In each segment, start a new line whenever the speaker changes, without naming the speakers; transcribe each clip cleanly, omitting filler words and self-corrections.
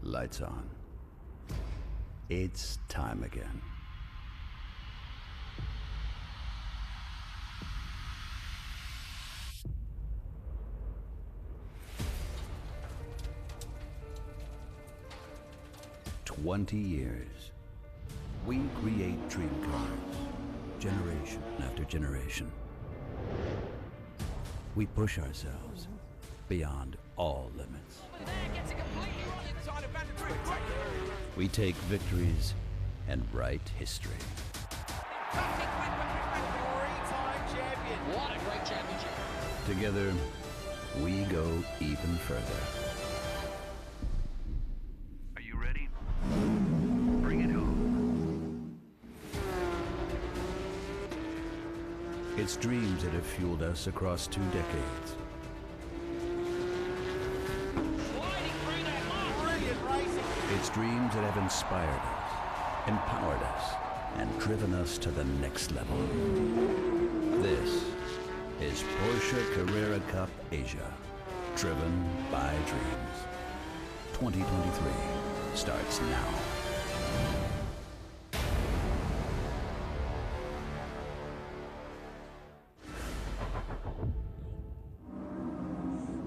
Lights on. It's time again. "20 years. We create dream cars, generation after generation. We push ourselves beyond all limits. We take victories and write history.
What a great championship.
Together, we go even further.
Are you ready? Bring it home.
It's dreams that have fueled us across 2 decades.
Sliding through that mark. Brilliant racing.
It's dreams that have inspired us, empowered us, and driven us to the next level. This is Porsche Carrera Cup Asia, driven by dreams. 2023 starts now.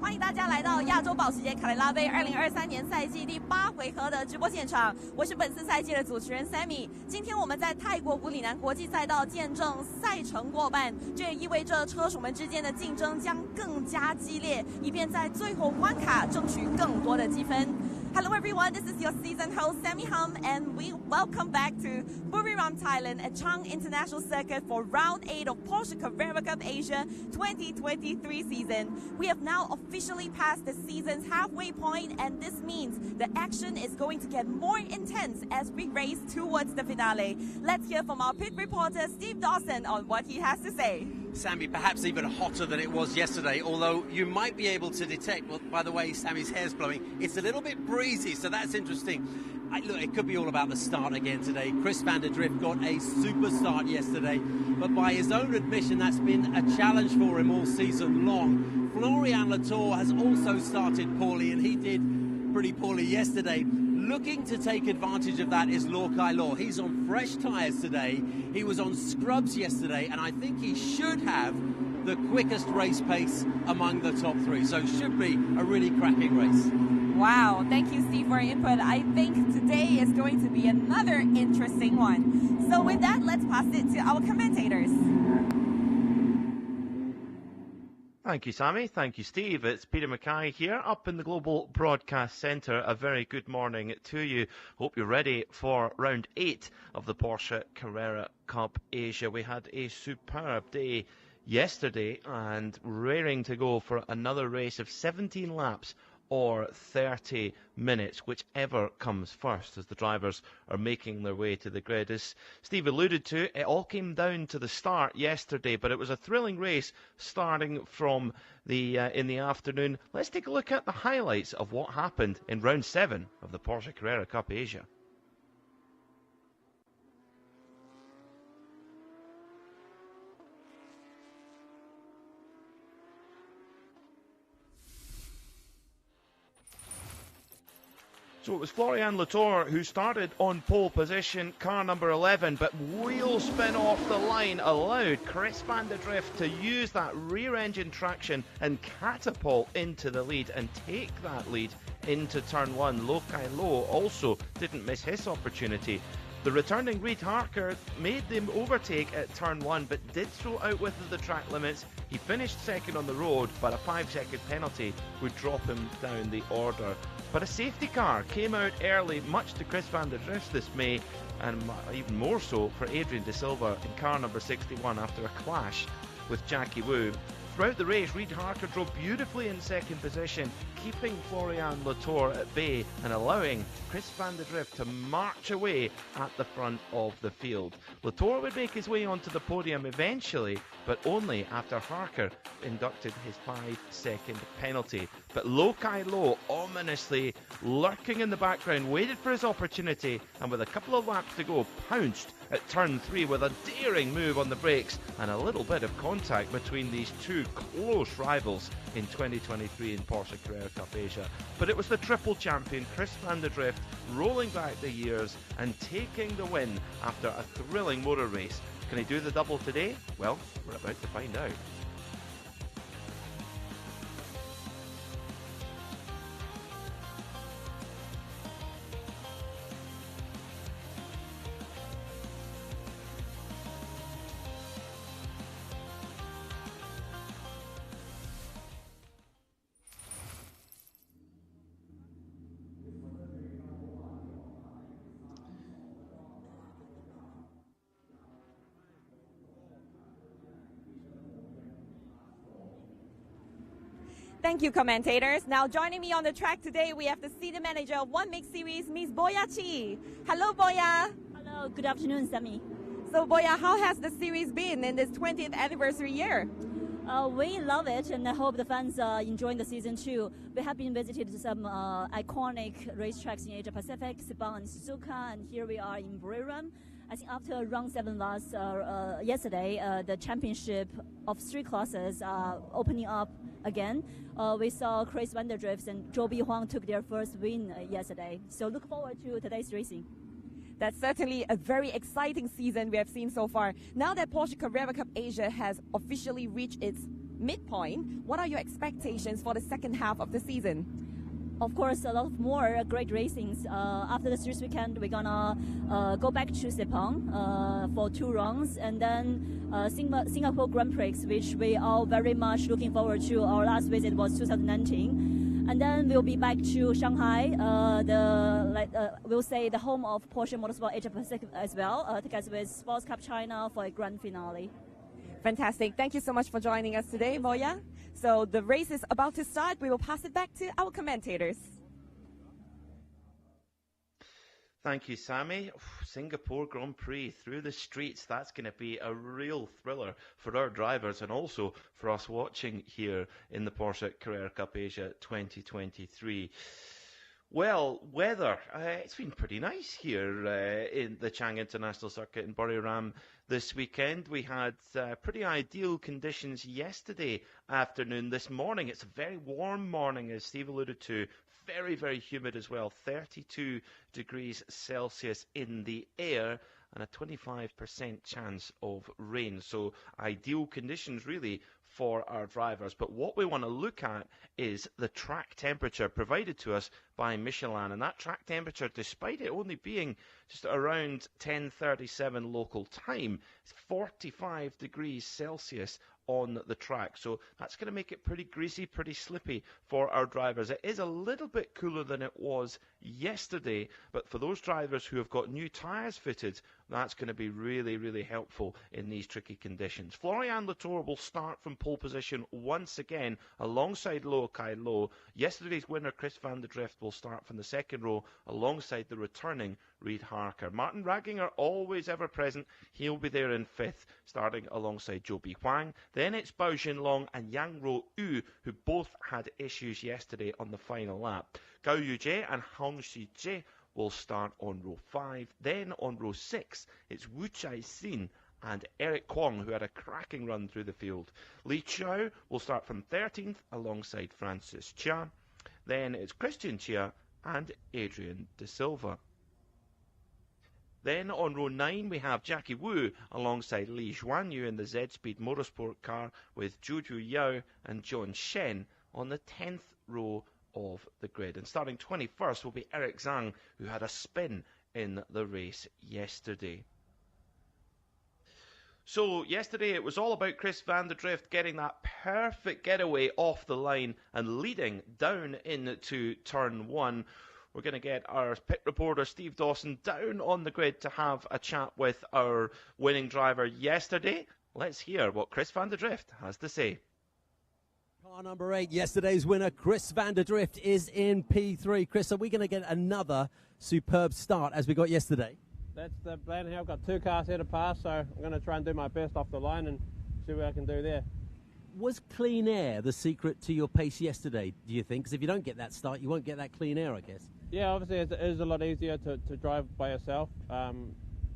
欢迎大家来到亚洲保时捷卡雷拉杯2023年赛季第8回合的直播现场，我是本次赛季的主持人 Sammy。今天我们在泰国武里南国际赛道见证赛程过半，这也意味着车手们之间的竞争将更加激烈，以便在最后关卡争取更多的积分。Hello everyone, this is your season host Sammy Hum, and we welcome back to Buriram, Thailand at Chang International Circuit for round 8 of Porsche Carrera Cup Asia 2023 season. We have now officially passed the season's halfway point, and this means the action is going to get more intense as we race towards the finale. Let's hear from our pit reporter Steve Dawson on what he has to say.
Sammy, perhaps even hotter than it was yesterday, although you might be able to detect, well, by the way Sammy's hair's blowing, it's a little bit breezy, so that's interesting. Look, it could be all about the start again today. Chris van der Drift got a super start yesterday, but by his own admission, that's been a challenge for him all season long. Florian Latour has also started poorly, and he did pretty poorly yesterday. Looking to take advantage of that is Lorkai Law. He's on fresh tyres today. He was on scrubs yesterday, and I think he should have the quickest race pace among the top 3. So should be a really cracking race.
Wow, thank you, Steve, for your input. I think today is going to be another interesting one. So with that, let's pass it to our commentators.
Thank you, Sammy. Thank you, Steve. It's Peter Mackay here up in the Global Broadcast Centre. A very good morning to you. Hope you're ready for round 8 of the Porsche Carrera Cup Asia. We had a superb day yesterday and raring to go for another race of 17 laps or 30 minutes, whichever comes first, as the drivers are making their way to the grid. As Steve alluded to, it all came down to the start yesterday, but it was a thrilling race starting from the in the afternoon. Let's take a look at the highlights of what happened in round 7 of the Porsche Carrera Cup Asia. So it was Florian Latour who started on pole position, car number 11, but wheel spin off the line allowed Chris van der Drift to use that rear engine traction and catapult into the lead and take that lead into turn 1. Lokai Lo also didn't miss his opportunity. The returning Reid Harker made the overtake at turn 1, but did so out with the track limits. He finished second on the road, but a 5-second penalty would drop him down the order. But a safety car came out early, much to Chris van der Drift's dismay, and even more so for Adrian De Silva in car number 61 after a clash with Jackie Wu. Throughout the race, Reid Harker drove beautifully in second position, keeping Florian Latour at bay and allowing Chris van der Drift to march away at the front of the field. Latour would make his way onto the podium eventually, but only after Harker inducted his 5-second penalty. But Lokai Lo, ominously lurking in the background, waited for his opportunity and with a couple of laps to go, pounced at turn 3 with a daring move on the brakes and a little bit of contact between these two close rivals in 2023 in Porsche Carrera Cup Asia. But it was the triple champion Chris van der Drift rolling back the years and taking the win after a thrilling motor race. Can he do the double today? Well, we're about to find out.
Thank you, commentators. Now joining me on the track today, we have the senior manager of One Mix Series, Ms. Boya Chi. Hello, Boya.
Hello, good afternoon, Sammy.
So, Boya, how has the series been in this 20th anniversary year?
We love it, and I hope the fans are enjoying the season too. We have been visited some iconic racetracks in Asia Pacific, Sepang and Suzuka, and here we are in Buriram. I think after round 7 yesterday, the championship of 3 classes are opening up again. We saw Chris van der Drift and Zhou Huang took their first win yesterday. So look forward to today's racing.
That's certainly a very exciting season we have seen so far. Now that Porsche Carrera Cup Asia has officially reached its midpoint, what are your expectations for the second half of the season?
Of course, a lot more great racings. After the series weekend, we're gonna go back to Sepang for 2 rounds, and then Singapore Grand Prix, which we are very much looking forward to. Our last visit was 2019, and then we'll be back to Shanghai, we'll say the home of Porsche Motorsport Asia Pacific as well, together with Sports Cup China for a grand finale.
Fantastic. Thank you so much for joining us today, Boya. So the race is about to start. We will pass it back to our commentators.
Thank you, Sammy. Singapore Grand Prix through the streets. That's going to be a real thriller for our drivers and also for us watching here in the Porsche Carrera Cup Asia 2023. Well, weather, it's been pretty nice here in the Chang International Circuit in Buriram this weekend. We had pretty ideal conditions yesterday afternoon. This morning, it's a very warm morning, as Steve alluded to. Very, very humid as well. 32 degrees Celsius in the air and a 25% chance of rain. So ideal conditions, really, for our drivers. But what we want to look at is the track temperature provided to us by Michelin, and that track temperature, despite it only being just around 10:37 local time, is 45 degrees Celsius on the track. So that's going to make it pretty greasy, pretty slippy for our drivers. It is a little bit cooler than it was yesterday, but for those drivers who have got new tyres fitted, that's going to be really, really helpful in these tricky conditions. Florian Latour will start from pole position once again alongside Loh Kai Loh. Yesterday's winner, Chris van der Drift, will start from the second row alongside the returning Reid Harker. Martin Ragginger, always ever present. He'll be there in 5th, starting alongside Zhou Huang. Then it's Bao Jinlong and Yang Ro Yu, who both had issues yesterday on the final lap. Gao Yujie and Hong Shijie will start on row 5. Then on row 6, it's Wu Chai Xin and Eric Kwong, who had a cracking run through the field. Li Chao will start from 13th alongside Francis Chia. Then it's Christian Chia and Adrian De Silva. Then on row 9 we have Jackie Wu alongside Li Xuanyu in the Z-Speed Motorsport car, with Zhu Yao and John Shen on the 10th row of the grid. And starting 21st will be Eric Zhang, who had a spin in the race yesterday. So yesterday it was all about Chris van der Drift getting that perfect getaway off the line and leading down into turn 1. We're going to get our pit reporter Steve Dawson down on the grid to have a chat with our winning driver yesterday. Let's hear what Chris van der Drift has to say.
Car number 8, yesterday's winner, Chris van der Drift, is in P3. Chris, are we going to get another superb start as we got yesterday?
That's the plan here. I've got 2 cars here to pass, so I'm going to try and do my best off the line and see what I can do there.
Was clean air the secret to your pace yesterday, do you think? Because if you don't get that start, you won't get that clean air, I guess.
Yeah, obviously it is a lot easier to drive by yourself.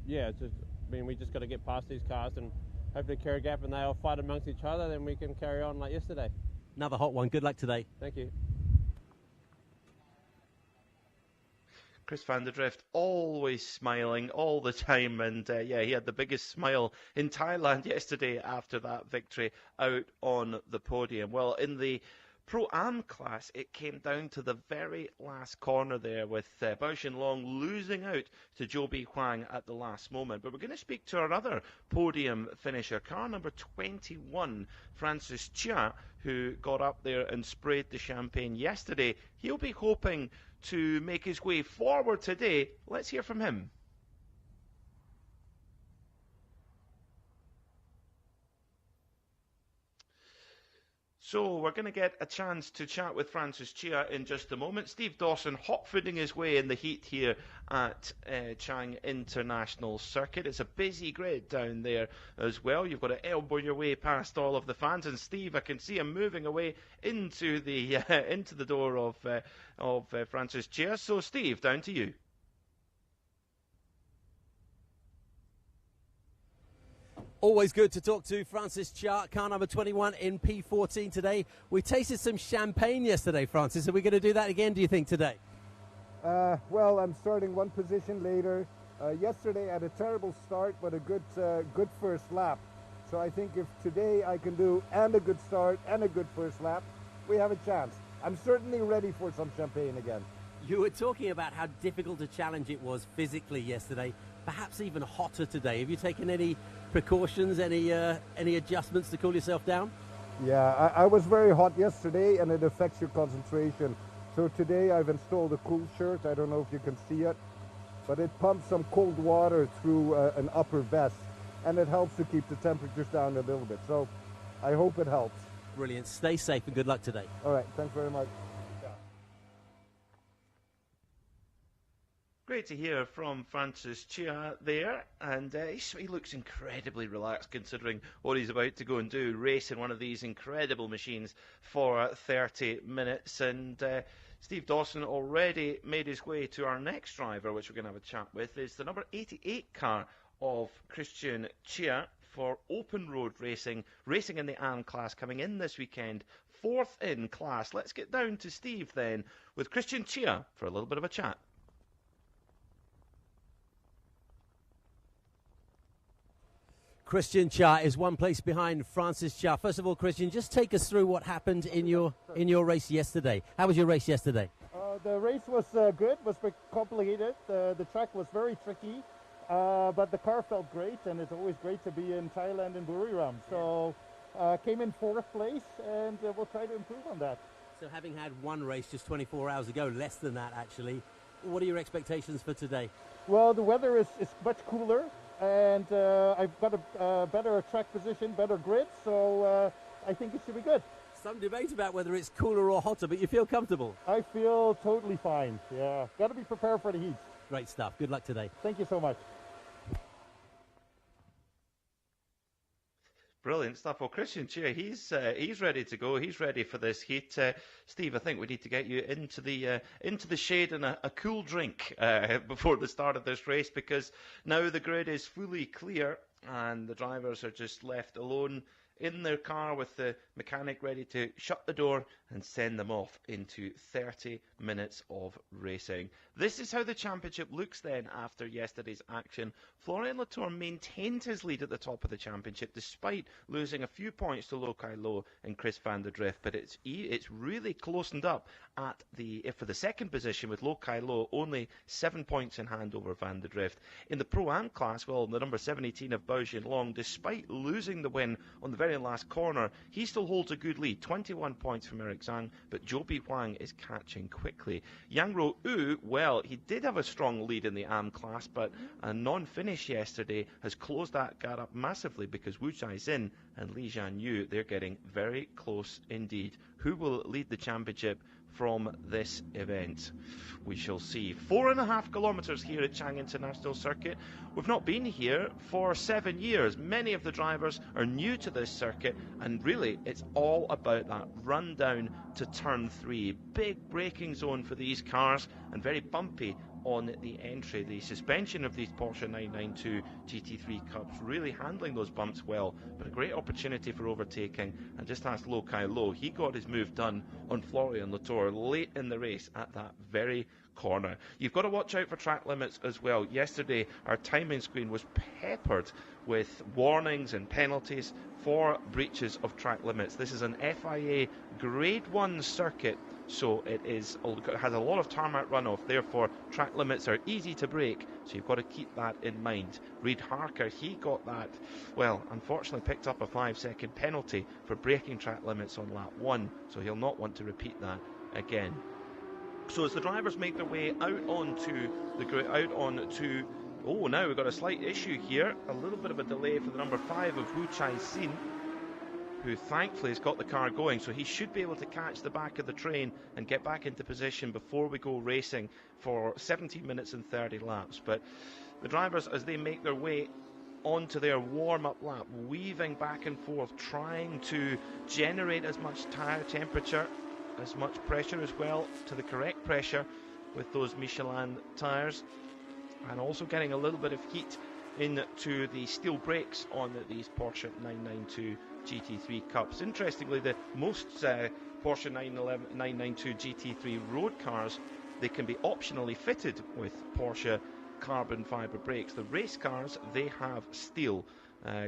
Yeah, it's just mean, we just got to get past these cars and hopefully carry a gap, and they all fight amongst each other. Then we can carry on like yesterday.
Another hot one. Good luck today.
Thank you.
Chris van der Drift always smiling all the time, and yeah, he had the biggest smile in Thailand yesterday after that victory out on the podium. Well, in the Pro-Am class, it came down to the very last corner there with Bao Xinlong losing out to Zhou Huang at the last moment. But we're going to speak to our other podium finisher, car number 21, Francis Chia, who got up there and sprayed the champagne yesterday. He'll be hoping to make his way forward today. Let's hear from him. So we're going to get a chance to chat with Francis Chia in just a moment. Steve Dawson hot-fooding his way in the heat here at Chang International Circuit. It's a busy grid down there as well. You've got to elbow your way past all of the fans. And Steve, I can see him moving away into the door of Francis Chia. So Steve, down to you.
Always good to talk to Francis Chia, car number 21 in P14 today. We tasted some champagne yesterday, Francis. Are we going to do that again, do you think, today?
Well, I'm starting one position later. Yesterday I had a terrible start, but a good first lap. So I think if today I can do and a good start and a good first lap, we have a chance. I'm certainly ready for some champagne again.
You were talking about how difficult a challenge it was physically yesterday, perhaps even hotter today. Have you taken any precautions, any adjustments to cool yourself down?
Yeah, I was very hot yesterday and it affects your concentration. So today I've installed a cool shirt. I don't know if you can see it, but it pumps some cold water through an upper vest, and it helps to keep the temperatures down a little bit. So I hope it helps.
Brilliant. Stay safe and good luck today.
All right, thanks very much.
Great to hear from Francis Chia there, and he looks incredibly relaxed considering what he's about to go and do, race in one of these incredible machines for 30 minutes. And Steve Dawson already made his way to our next driver, which we're going to have a chat with, is the number 88 car of Christian Chia for open road racing in the AM class coming in this weekend, 4th in class. Let's get down to Steve then with Christian Chia for a little bit of a chat.
Christian Chia is one place behind Francis Chia. First of all, Christian, just take us through what happened in your race yesterday. How was your race yesterday?
The race was good, was complicated. The track was very tricky, but the car felt great, and it's always great to be in Thailand and Buriram. So came in 4th place, and we'll try to improve on that.
So having had one race just 24 hours ago, less than that actually, what are your expectations for today?
Well, the weather is much cooler. And I've got a better track position, better grid, so I think it should be good.
Some debate about whether it's cooler or hotter, but you feel comfortable?
I feel totally fine, yeah. Got to be prepared for the heat.
Great stuff. Good luck today.
Thank you so much.
Brilliant stuff. Well, Christian Chia, he's ready to go. He's ready for this heat. Steve, I think we need to get you into the shade and a cool drink before the start of this race, because now the grid is fully clear and the drivers are just left alone in their car with the mechanic ready to shut the door and send them off into 30 minutes of racing. This is how the championship looks then after yesterday's action. Florian Latour maintained his lead at the top of the championship despite losing a few points to Lo Kai Lo and Chris van der Drift, but it's really closened up for the second position with Lo Kai Lo only 7 points in hand over van der Drift. In the Pro-Am class, well, the number 718 of Bao Xinlong, despite losing the win on the very last corner, he still holds a good lead, 21 points from Eric Chang, but Zhou Huang is catching quickly. Yang Ro Yu, well, he did have a strong lead in the AM class, but a non-finish yesterday has closed that gap up massively because Wu Zhaixin and Li Jianyu, they're getting very close indeed. Who will lead the championship from this event? We shall see. 4.5 kilometres here at Chang International Circuit. We've not been here for 7 years. Many of the drivers are new to this circuit, and really it's all about that run down to turn 3. Big braking zone for these cars and very bumpy on the entry. The suspension of these Porsche 992 GT3 Cups really handling those bumps well, but a great opportunity for overtaking. And just ask Lo Kai Lo, he got his move done on Florian Latour late in the race at that very corner. You've got to watch out for track limits as well. Yesterday our timing screen was peppered with warnings and penalties for breaches of track limits. This is an FIA Grade 1 circuit, so it has a lot of tarmac runoff, therefore track limits are easy to break, so you've got to keep that in mind. Reid Harker, he got that, well, unfortunately picked up a 5-second penalty for breaking track limits on lap 1, so he'll not want to repeat that again. So as the drivers make their way out onto the grid, oh, now we've got a slight issue here, a little bit of a delay for the number 5 of Wu Chai Sin, who thankfully has got the car going, so he should be able to catch the back of the train and get back into position before we go racing for 17 minutes and 30 laps. But the drivers, as they make their way onto their warm-up lap, weaving back and forth, trying to generate as much tyre temperature, as much pressure as well, to the correct pressure with those Michelin tyres, and also getting a little bit of heat into the steel brakes on these Porsche 992 GT3 Cups. Interestingly, the most Porsche 992 GT3 road cars, they can be optionally fitted with Porsche carbon fibre brakes. The race cars, they have steel,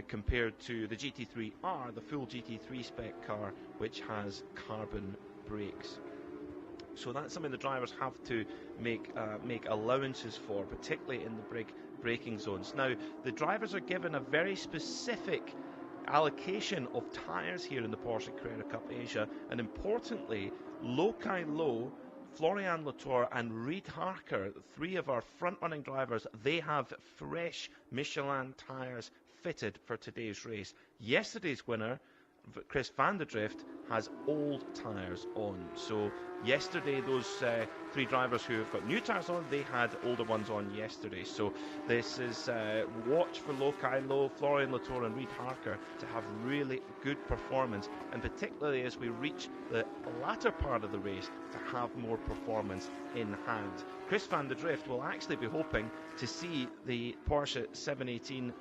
compared to the GT3R, the full GT3 spec car, which has carbon brakes. So that's something the drivers have to make allowances for, particularly in the braking zones. Now, the drivers are given a very specific allocation of tyres here in the Porsche Carrera Cup Asia, and importantly, Lo Kai Lo, Florian Latour and Reid Harker, three of our front-running drivers, they have fresh Michelin tyres fitted for today's race. Yesterday's winner, Chris van der Drift, has old tyres on. So yesterday those three drivers who have got new tyres on, they had older ones on yesterday. So this is watch for Lo Kai Lo, Florian Latour and Reid Harker to have really good performance, and particularly as we reach the latter part of the race to have more performance in hand. Chris van der Drift will actually be hoping to see the Porsche 718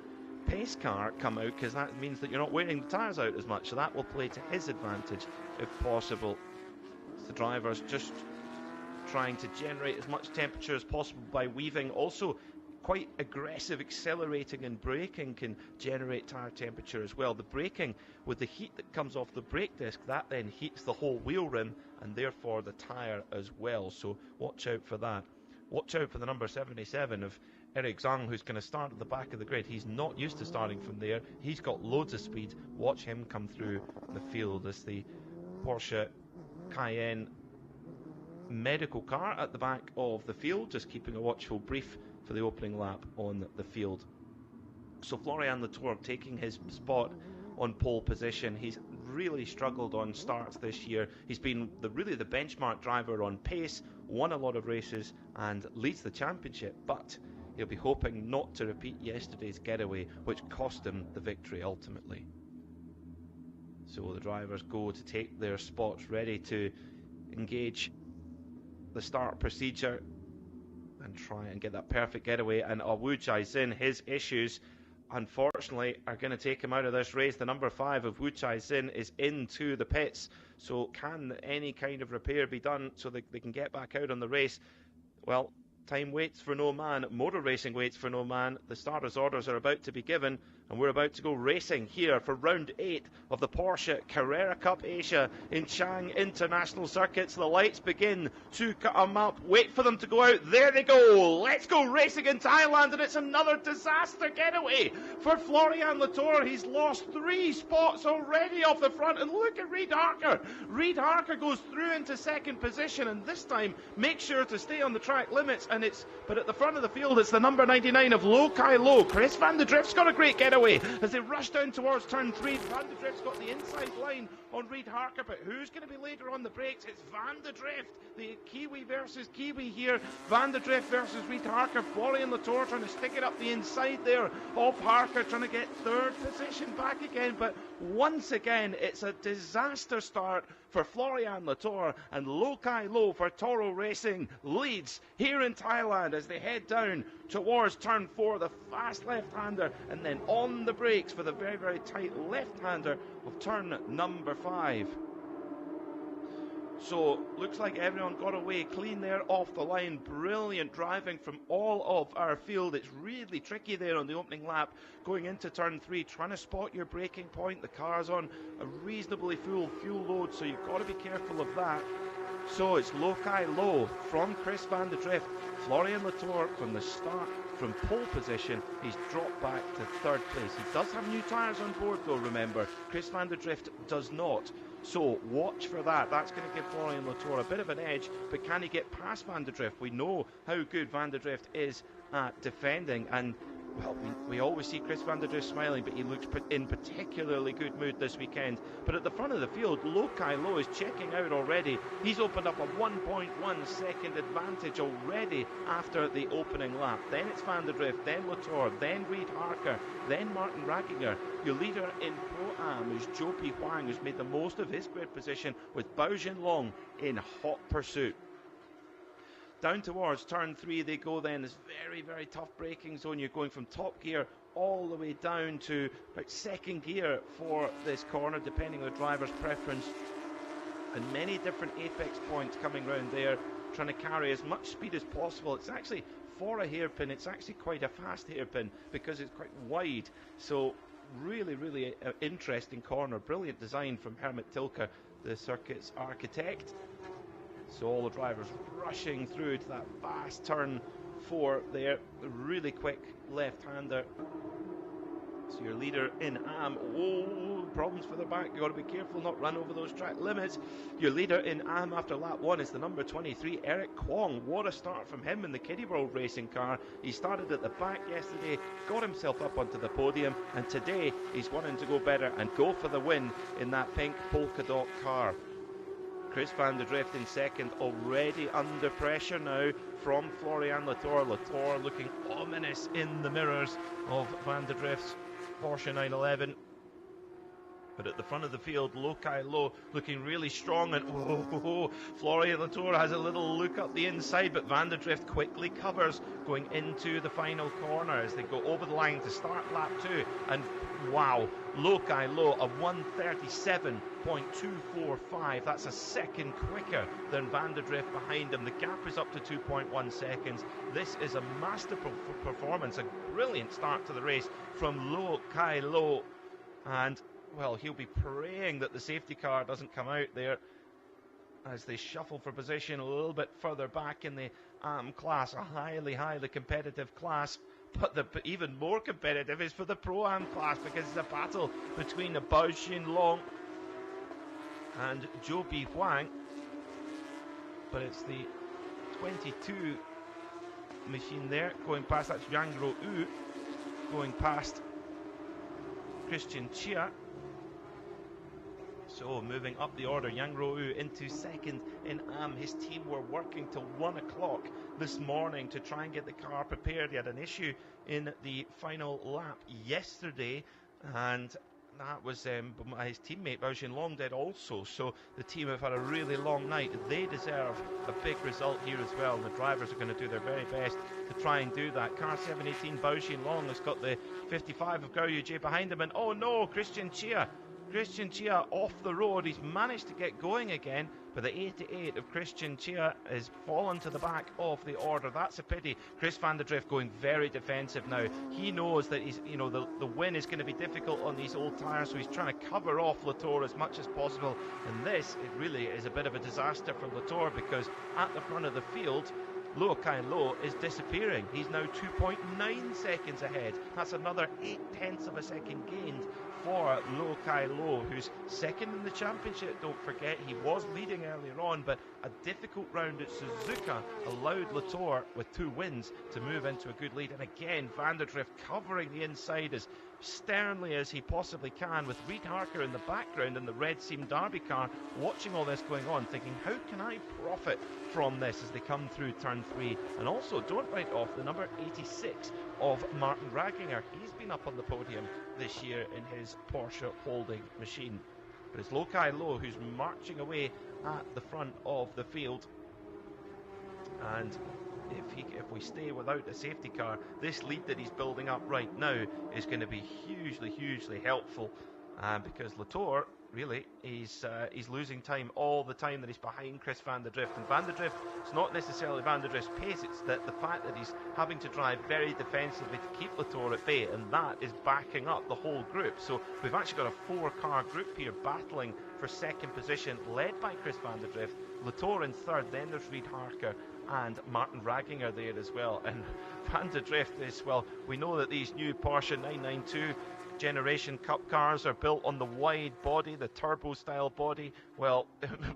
pace car come out, because that means that you're not wearing the tyres out as much, so that will play to his advantage if possible. The drivers just trying to generate as much temperature as possible by weaving. Also quite aggressive accelerating and braking can generate tyre temperature as well. The braking, with the heat that comes off the brake disc, that then heats the whole wheel rim and therefore the tyre as well, so watch out for that. Watch out for the number 77 of Eric Chang, who's going to start at the back of the grid. He's not used to starting from there. He's got loads of speed. Watch him come through the field as the Porsche Cayenne medical car at the back of the field, just keeping a watchful brief for the opening lap on the field. So Florian Latour taking his spot on pole position. He's really struggled on starts this year. He's been really the benchmark driver on pace, won a lot of races and leads the championship, but he'll be hoping not to repeat yesterday's getaway, which cost him the victory ultimately. So the drivers go to take their spots, ready to engage the start procedure and try and get that perfect getaway. And Wu Chai Sin, his issues unfortunately are going to take him out of this race. The number 5 of Wu Chai Sin is into the pits, so can any kind of repair be done so that they can get back out on the race? Well, time waits for no man, motor racing waits for no man. The starters' orders are about to be given, and we're about to go racing here for round 8 of the Porsche Carrera Cup Asia in Chang International Circuits. The lights begin to come up. Wait for them to go out. There they go. Let's go racing in Thailand, and it's another disaster getaway for Florian Latour. He's lost 3 spots already off the front, and look at Reid Harker. Reid Harker goes through into second position, and this time make sure to stay on the track limits. But at the front of the field, it's the number 99 of Lo Kai Lo. Chris van der Drift's got a great getaway getaway as they rush down towards turn 3. Van der Drift's got the inside line on Reid Harker, but who's going to be later on the brakes? It's Van der Drift, the Kiwi versus Kiwi here. Van der Drift versus Reid Harker. Florian Latour trying to stick it up the inside there of Harker, trying to get third position back again, but once again it's a disaster start for Florian Latour, and Lo Kai Lo for Toro Racing leads here in Thailand as they head down towards turn 4, the fast left-hander, and then on the brakes for the very, very tight left-hander of turn number 5. So, looks like everyone got away clean there off the line. Brilliant driving from all of our field. It's really tricky there on the opening lap going into turn 3, trying to spot your braking point. The car's on a reasonably full fuel load, so you've got to be careful of that. So it's Lo Kai Lo from Chris van der Drift. Florian Latour from the start, from pole position, he's dropped back to 3rd place. He does have new tyres on board though, remember. Chris van der Drift does not. So watch for that. That's going to give Florian Latour a bit of an edge, but can he get past Van der Drift? We know how good Van der Drift is at defending, and well, we always see Chris van der Drift smiling, but he looks in particularly good mood this weekend. But at the front of the field, Lo Kai Lo is checking out already. He's opened up a 1.1 second advantage already after the opening lap. Then it's Van der Drift, then Latour, then Reid Harker, then Martin Ragginger. Your leader in Pro-Am is Zhou Pi Huang, who's made the most of his grid position with Bao Jinlong in hot pursuit. Down towards turn 3 they go then. This very, very tough braking zone. You're going from top gear all the way down to about 2nd gear for this corner, depending on the driver's preference. And many different apex points coming round there, trying to carry as much speed as possible. It's actually, for a hairpin, it's actually quite a fast hairpin because it's quite wide. So really, really interesting corner. Brilliant design from Hermit Tilke, the circuit's architect. So all the drivers rushing through to that fast turn 4 there. Really quick left-hander. So your leader in Am, oh, problems for the back. You've got to be careful not run over those track limits. Your leader in Am after lap 1 is the number 23, Eric Kwong. What a start from him in the Kiddie World racing car. He started at the back yesterday, got himself up onto the podium, and today he's wanting to go better and go for the win in that pink polka dot car. Chris van der Drift in 2nd, already under pressure now from Florian Latour. Latour looking ominous in the mirrors of Van der Drift's Porsche 911. But at the front of the field, Lo Kai Lo looking really strong, and Florian Latour has a little look up the inside, but Van der Drift quickly covers going into the final corner as they go over the line to start lap 2. And wow, Lo Kai Lo a 1:37.245. That's a second quicker than Van der Drift behind him. The gap is up to 2.1 seconds. This is a masterful performance, a brilliant start to the race from Lo Kai Lo, and well, he'll be praying that the safety car doesn't come out there as they shuffle for position a little bit further back in the AM class, a highly, highly competitive class. But the even more competitive is for the Pro-Am class, because it's a battle between the Bao Jinlong and Zhou Pi Huang. But it's the 22 machine there going past. That's Yang Ru going past Christian Chia. So moving up the order, Yang Ru into 2nd in Am. His team were working till 1 o'clock this morning to try and get the car prepared. He had an issue in the final lap yesterday, and that was his teammate Bao Jinlong did also. So the team have had a really long night. They deserve a big result here as well, and the drivers are going to do their very best to try and do that. Car 718 Bao Jinlong has got the 55 of Gao Yujie behind him, and oh no, Christian Chia off the road. He's managed to get going again, but the 88 of Christian Chia has fallen to the back of the order. That's a pity. Chris van der Drift going very defensive now. He knows that he's, the win is going to be difficult on these old tyres, so he's trying to cover off Latour as much as possible. And this, it really is a bit of a disaster for Latour, because at the front of the field, Lo Kai Lo is disappearing. He's now 2.9 seconds ahead. That's another 0.8 of a second gained for Lo Kai Lo, who's 2nd in the championship. Don't forget, he was leading earlier on, but a difficult round at Suzuka allowed Latour with 2 wins to move into a good lead. And again, Van der Drift covering the inside as sternly as he possibly can, with Reid Harker in the background in the red Seam Derby car, watching all this going on, thinking, how can I profit from this as they come through turn 3? And also, don't write off the number 86 of Martin Raginger. He's been up on the podium this year in his Porsche holding machine. But it's Lokai Low who's marching away at the front of the field. And if we stay without a safety car, this lead that he's building up right now is going to be hugely helpful, because Latour really he's losing time all the time that he's behind Chris van der Drift. And van der Drift, it's not necessarily van der Drift's pace, it's that the fact that he's having to drive very defensively to keep Latour at bay, and that is backing up the whole group. So we've actually got a 4-car group here battling for second position, led by Chris van der Drift, Latour in third, then there's Reid Harker and Martin Raginger there as well. And van der Drift is, well, we know that these new Porsche 992 generation Cup cars are built on the wide body, the turbo style body. Well,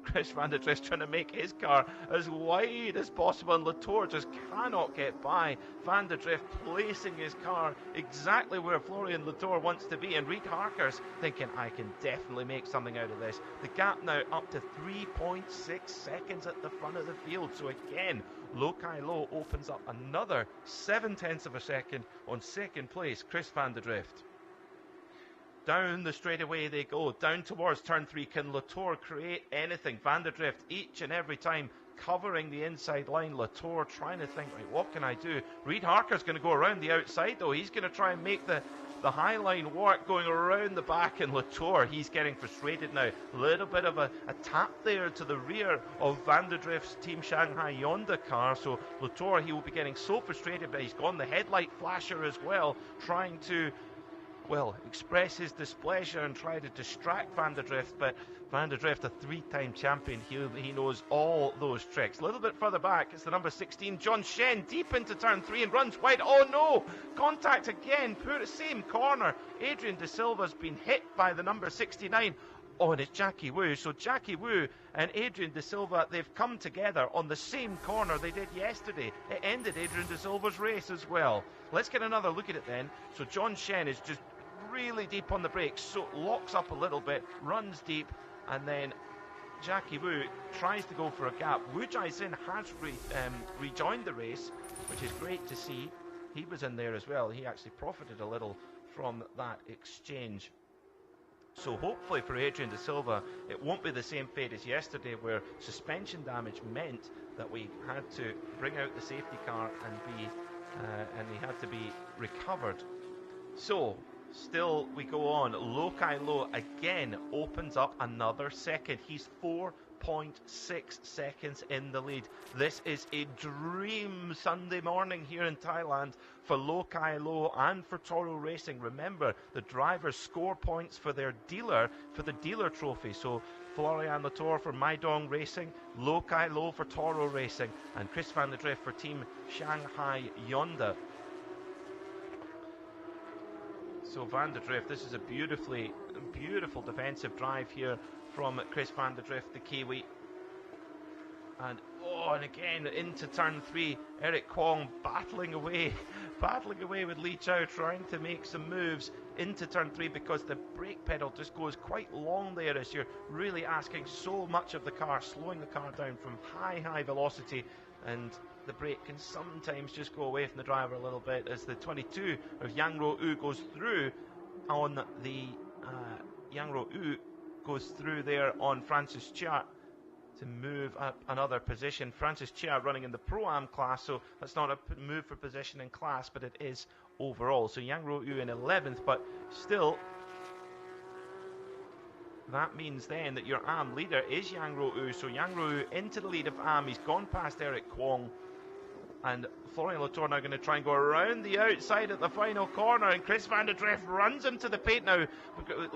Chris van der Drift's trying to make his car as wide as possible, and Latour just cannot get by. Van der Drift placing his car exactly where Florian Latour wants to be, and Reid Harker's thinking, I can definitely make something out of this. The gap now up to 3.6 seconds at the front of the field. So again, Lokai Low opens up another 0.7 of a second on second place, Chris van der Drift. Down the straightaway they go, down towards turn 3. Can Latour create anything? Van der Drift each and every time covering the inside line. Latour trying to think, right, what can I do? Reid Harker's going to go around the outside though. He's going to try and make the high line work, going around the back, and Latour, he's getting frustrated now. A little bit of a tap there to the rear of Van der Drift's Team Shanghai Honda car. So Latour, he will be getting so frustrated, but he's gone the headlight flasher as well, trying to, well, express his displeasure and try to distract Van der Drift. But Van der Drift, a 3-time champion, he knows all those tricks. A little bit further back, it's the number 16, John Shen, deep into turn 3 and runs wide. Oh no! Contact again, same corner. Adrian De Silva's been hit by the number 69. Oh, and it's Jackie Wu. So Jackie Wu and Adrian De Silva, they've come together on the same corner they did yesterday. It ended Adrian De Silva's race as well. Let's get another look at it then. So John Shen is just really deep on the brakes, so locks up a little bit, runs deep, and then Jackie Wu tries to go for a gap. Wu Jai-sin has rejoined the race, which is great to see. He was in there as well. He actually profited a little from that exchange. So hopefully for Adrian De Silva, it won't be the same fate as yesterday, where suspension damage meant that we had to bring out the safety car and he had to be recovered. So still we go on. Lokai Low again opens up another second. He's 4.6 seconds in the lead. This is a dream Sunday morning here in Thailand for Lokai Low and for Toro Racing. Remember, the drivers score points for their dealer, for the dealer trophy. So Florian Latour for Maidong Racing, Lokai Low for Toro Racing, and Chris van der Drift for Team Shanghai Honda. So Van der Drift, this is a beautiful defensive drive here from Chris van der Drift, the Kiwi. And again into turn 3, Eric Kwong battling away with Li Chao, trying to make some moves into turn 3, because the brake pedal just goes quite long there as you're really asking so much of the car, slowing the car down from high velocity, and the brake can sometimes just go away from the driver a little bit as the 22 of Yang Ro U goes through on the Yang Ro U goes through there on Francis Chia to move up another position. Francis Chia running in the Pro-Am class, so that's not a move for position in class, but it is overall. So Yang Ro U in 11th, but still that means then that your AM leader is Yang Ro U. So Yang Ro U into the lead of AM. He's gone past Eric Kwong. And Florian Latour now going to try and go around the outside at the final corner, and Chris van der Drift runs into the paint now.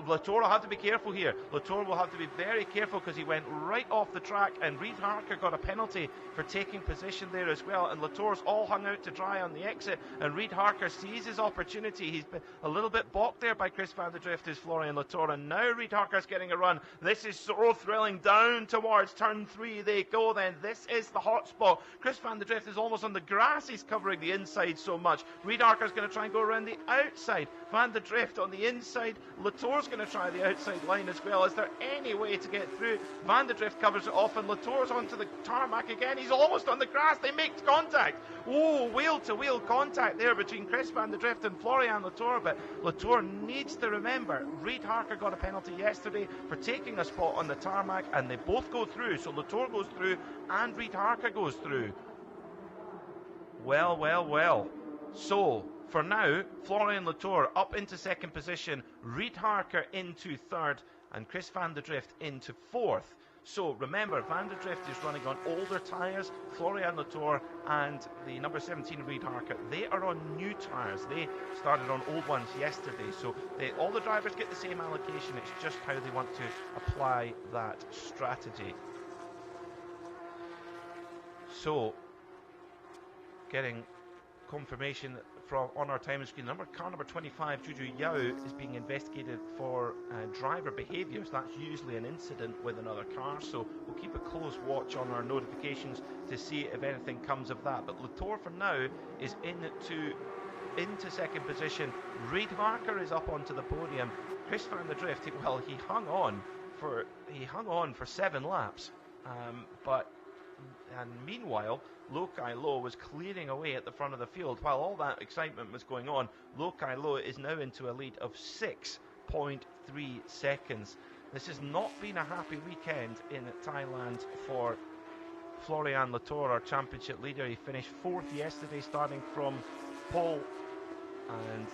Latour will have to be careful here. Latour will have to be very careful because he went right off the track, and Reid Harker got a penalty for taking position there as well, and Latour's all hung out to dry on the exit, and Reid Harker sees his opportunity. He's been a little bit balked there by Chris van der Drift, is Florian Latour, and now Reid Harker's getting a run. This is so thrilling. Down towards turn 3 they go then. This is the hot spot. Chris van der Drift is almost on the grass he's covering the inside so much. Reid Harker's going to try and go around the outside. Van der Drift on the inside. Latour's going to try the outside line as well. Is there any way to get through? Van der Drift covers it off, and Latour's onto the tarmac again. He's almost on the grass. They make contact. Oh, wheel-to-wheel contact there between Chris Van der Drift and Florian Latour, but Latour needs to remember Reid Harker got a penalty yesterday for taking a spot on the tarmac, and they both go through. So Latour goes through and Reid Harker goes through. Well, well, well. So, for now, Florian Latour up into second position, Reid Harker into third, and Chris Van der Drift into fourth. So, remember, Van der Drift is running on older tyres. Florian Latour and the number 17 Reid Harker, they are on new tyres. They started on old ones yesterday. So, all the drivers get the same allocation. It's just how they want to apply that strategy. So, getting confirmation from on our time screen, car number 25, Juju Yao, is being investigated for driver behaviours. That's usually an incident with another car, so we'll keep a close watch on our notifications to see if anything comes of that. But Latour for now is into second position. Reid Harker is up onto the podium. Chris Van der Drift, well, he hung on for 7 laps, and meanwhile, Lokai Lo was clearing away at the front of the field. While all that excitement was going on, Lokai Lo is now into a lead of 6.3 seconds. This has not been a happy weekend in Thailand for Florian Latour, our championship leader. He finished 4th yesterday, starting from pole, and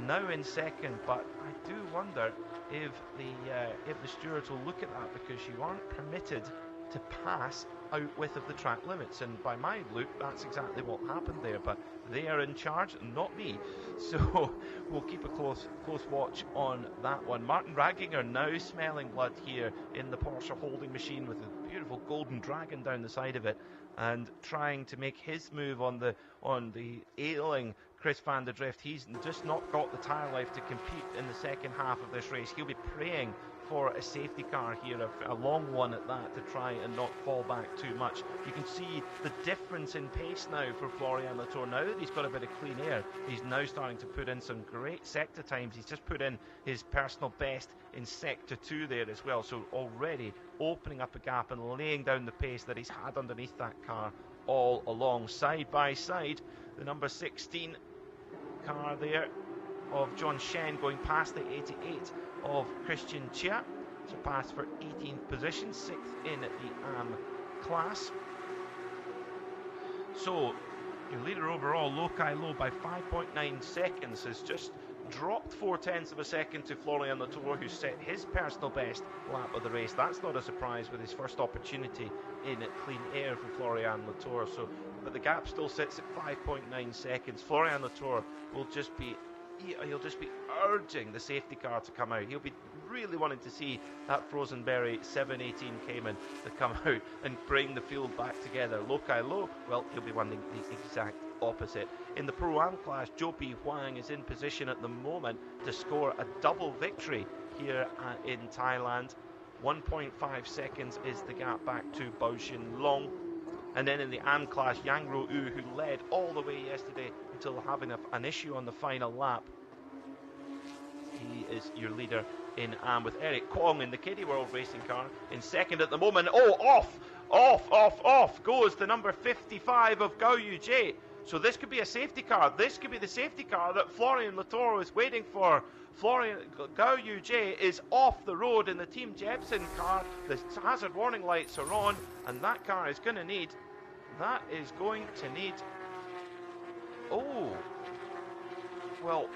now in second. But I do wonder if the stewards will look at that, because you aren't permitted to pass out width of the track limits, and by my look that's exactly what happened there, but they are in charge, not me, so we'll keep a close watch on that one. Martin Ragginger now smelling blood here in the Porsche holding machine with a beautiful golden dragon down the side of it, and trying to make his move on the ailing Chris Van der Drift. He's just not got the tyre life to compete in the second half of this race. He'll be praying for a safety car here, a long one at that, to try and not fall back too much. You can see the difference in pace now for Florian Latour. Now that he's got a bit of clean air, he's now starting to put in some great sector times. He's just put in his personal best in sector 2 there as well, so already opening up a gap and laying down the pace that he's had underneath that car all along. Side by side, the number 16 car there of John Shen going past the 88 of Christian Chia, to pass for 18th position, 6th in the AM class. So your leader overall, Lokai Lo, by 5.9 seconds, has just dropped 0.4 of a second to Florian Latour, who set his personal best lap of the race. That's not a surprise with his first opportunity in clean air for Florian Latour. So, but the gap still sits at 5.9 seconds. Florian Latour will just be urging the safety car to come out. He'll be really wanting to see that Frozenberry 718 Cayman to come out and bring the field back together. Lokai Lo, well, he'll be wanting the exact opposite. In the Pro-Am class, Zhou Bi Huang is in position at the moment to score a double victory here in Thailand. 1.5 seconds is the gap back to Bao Xin Long. And then in the AM class, Yang Ro Yu, who led all the way yesterday until having an issue on the final lap, he is your leader in AM, with Eric Kwong in the KD World Racing car in second at the moment. Oh, off goes the number 55 of Gao Yujie. So this could be a safety car. This could be the safety car that Florian Latour was waiting for. Gao Yujie is off the road in the Team Jebsen car. The hazard warning lights are on, and that car is going to need... Oh, well,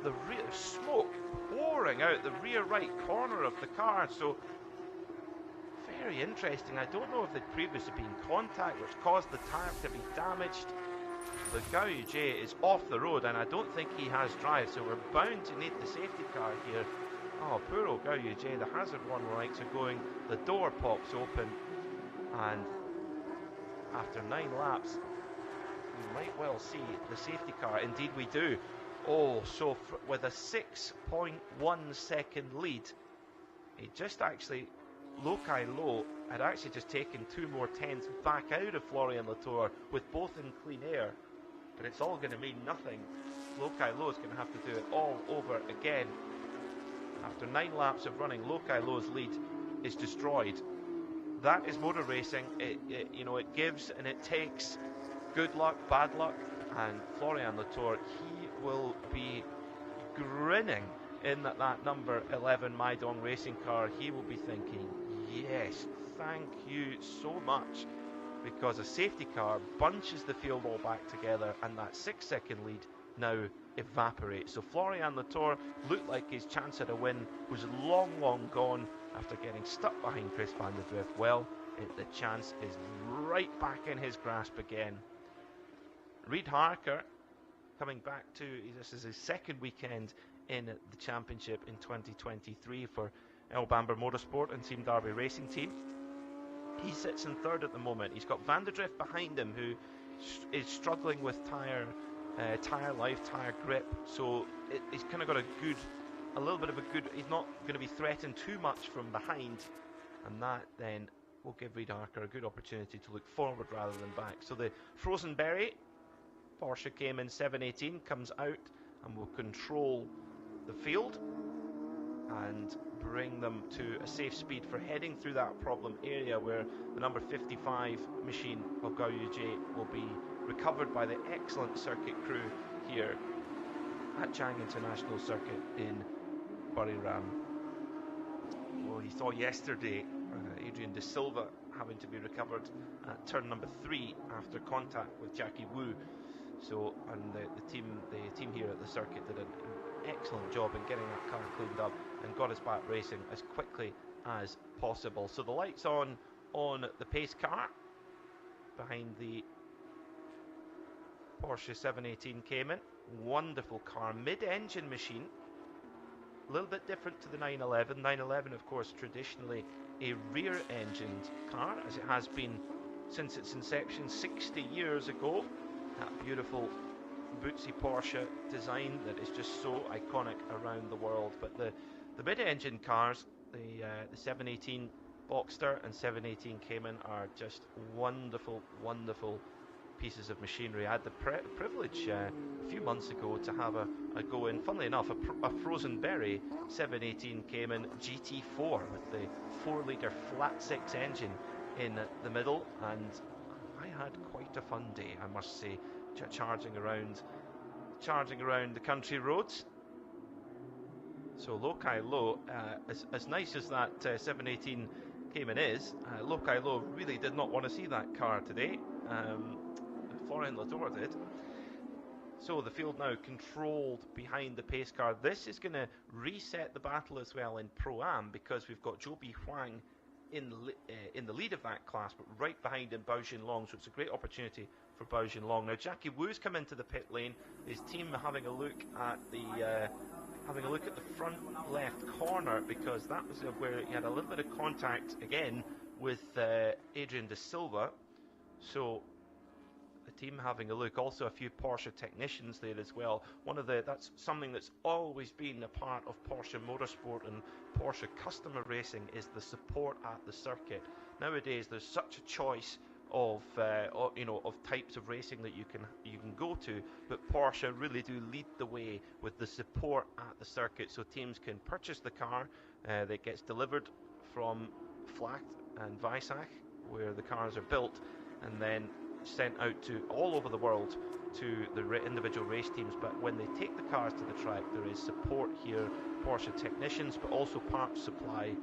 the rear smoke pouring out the rear right corner of the car. So very interesting. I don't know if they'd previously been in contact, which caused the tyre to be damaged. But Gao Yujie is off the road, and I don't think he has drive, so we're bound to need the safety car here. Oh, poor old Gao Yujie. The hazard warning lights are going, the door pops open, and after 9 laps, we might well see the safety car. Indeed we do. Oh, so with a 6.1 second lead, he just actually Lokai Lo had actually just taken 2 more tenths back out of Florian Latour with both in clean air, but it's all going to mean nothing. Lokai Lo is going to have to do it all over again. After 9 laps of running, Lokai Lo's lead is destroyed. That is motor racing. It gives and it takes. Good luck, bad luck, and Florian Latour, he will be grinning in that number 11 Maidong racing car. He will be thinking, yes, thank you so much, because a safety car bunches the field all back together, and that 6-second lead now evaporates. So Florian Latour looked like his chance at a win was long, long gone after getting stuck behind Chris van der Drift. Well, the chance is right back in his grasp again. Reid Harker coming back to, this is his second weekend in the championship in 2023 for El Bamber Motorsport and Team Derby Racing Team. He sits in third at the moment. He's got Van der Drift behind him, who is struggling with tyre life, tyre grip. So he's kind of got a little bit of a good. He's not going to be threatened too much from behind, and that then will give Reid Harker a good opportunity to look forward rather than back. So the Frozen Berry Porsche Cayman 718 comes out and will control the field and bring them to a safe speed for heading through that problem area where the number 55 machine of Gao Yujie will be recovered by the excellent circuit crew here at Chang International Circuit in Buriram. Well, you saw yesterday Adrian De Silva having to be recovered at turn number 3 after contact with Jackie Wu. So, and the team here at the circuit did an excellent job in getting that car cleaned up and got us back racing as quickly as possible. So the lights on the pace car behind the Porsche 718 Cayman. Wonderful car, mid-engine machine, a little bit different to the 911. 911, of course, traditionally a rear-engined car, as it has been since its inception 60 years ago. That beautiful Bootsy Porsche design that is just so iconic around the world. But the mid-engine cars, the 718 Boxster and 718 Cayman, are just wonderful, wonderful pieces of machinery. I had the privilege a few months ago to have a go in, funnily enough, a Frozen Berry 718 Cayman GT4 with the 4-litre flat 6 engine in the middle, and I had quite a fun day, I must say, charging around the country roads. So Lokai Lo, as nice as that 718 Cayman is, Lokai Lo really did not want to see that car today. Florian Latour did. So the field now controlled behind the pace car. This is going to reset the battle as well in Pro-Am, because we've got Zhou Huang in the lead of that class, but right behind him Bao Jinlong, so it's a great opportunity for Bao Jinlong. Now Jackie Wu's come into the pit lane, his team having a look at the front left corner, because that was where he had a little bit of contact again with Adrian De Silva. So the team having a look, also a few Porsche technicians there as well. That's something that's always been a part of Porsche Motorsport and Porsche customer racing, is the support at the circuit. Nowadays there's such a choice of types of racing that you can go to, but Porsche really do lead the way with the support at the circuit. So teams can purchase the car that gets delivered from Flat and Weissach, where the cars are built, and then sent out to all over the world to the individual race teams. But when they take the cars to the track, there is support here, Porsche technicians, but also parts supply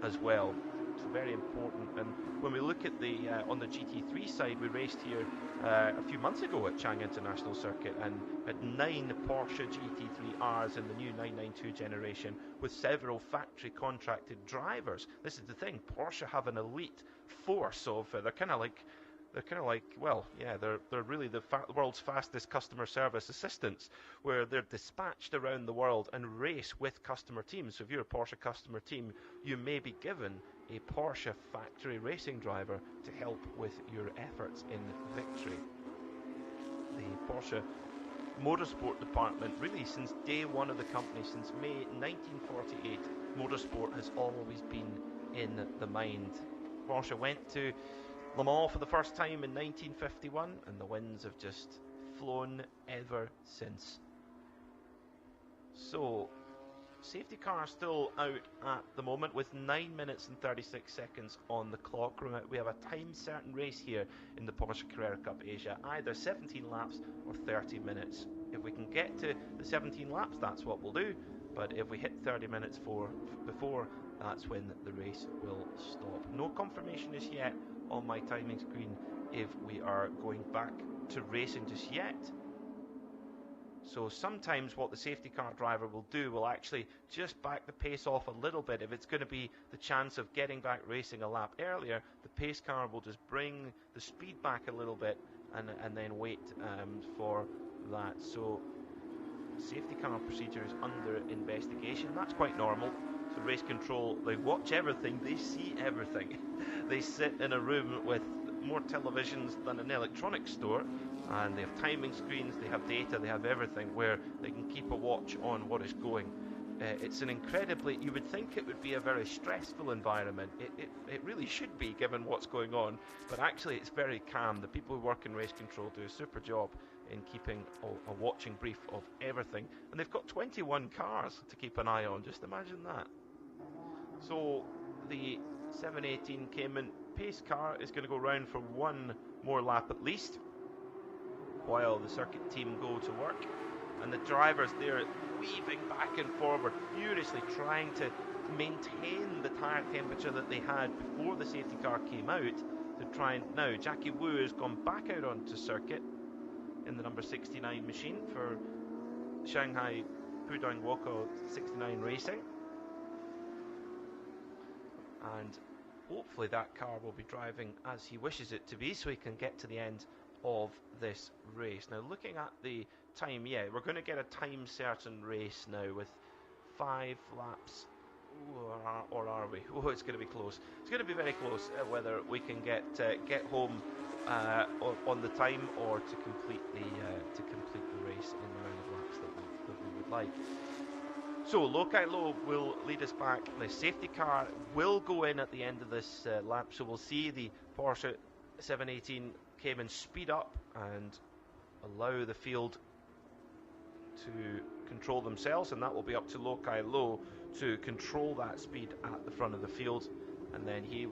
as well. It's very important. And when we look at the on the GT3 side, we raced here a few months ago at Chang International Circuit and had 9 Porsche GT3Rs in the new 992 generation with several factory contracted drivers. This is the thing, Porsche have an elite force of they're kind of like, well, yeah, they're really the world's fastest customer service assistants, where they're dispatched around the world and race with customer teams. So if you're a Porsche customer team, you may be given a Porsche factory racing driver to help with your efforts in victory. The Porsche Motorsport department, really since day one of the company, since May 1948, motorsport has always been in the mind. Porsche went to Le Mans for the first time in 1951, and the winds have just flown ever since. So, safety car still out at the moment with 9 minutes and 36 seconds on the clock. We have a time certain race here in the Porsche Carrera Cup Asia, either 17 laps or 30 minutes. If we can get to the 17 laps, that's what we'll do, but if we hit 30 minutes before, that's when the race will stop. No confirmation is yet on my timing screen if we are going back to racing just yet. So sometimes what the safety car driver will do will actually just back the pace off a little bit. If it's going to be the chance of getting back racing a lap earlier, the pace car will just bring the speed back a little bit and then wait for that. So safety car procedure is under investigation. That's quite normal. So race control, they watch everything, they see everything. They sit in a room with more televisions than an electronics store, and they have timing screens, they have data, they have everything where they can keep a watch on what is going. It's an incredibly, you would think it would be a very stressful environment. It really should be, given what's going on, but actually it's very calm. The people who work in race control do a super job in keeping a watching brief of everything, and they've got 21 cars to keep an eye on. Just imagine that. So the 718 Cayman pace car is going to go round for one more lap at least, while the circuit team go to work, and the drivers there weaving back and forward, furiously trying to maintain the tyre temperature that they had before the safety car came out. To try and now, Jackie Wu has gone back out onto circuit in the number 69 machine for Shanghai Pudong Woko 69 Racing, and hopefully that car will be driving as he wishes it to be, so he can get to the end of this race. Now, looking at the time, yeah, we're going to get a time certain race now with 5 laps. Ooh, or are we? Oh, it's going to be close. It's going to be very close whether we can get home on the time or to complete the race in the amount of laps that we would like. So Lokai Lo will lead us back. The safety car will go in at the end of this lap, so we'll see the Porsche 718 Cayman speed up and allow the field to control themselves, and that will be up to Lokai Lo to control that speed at the front of the field, and then he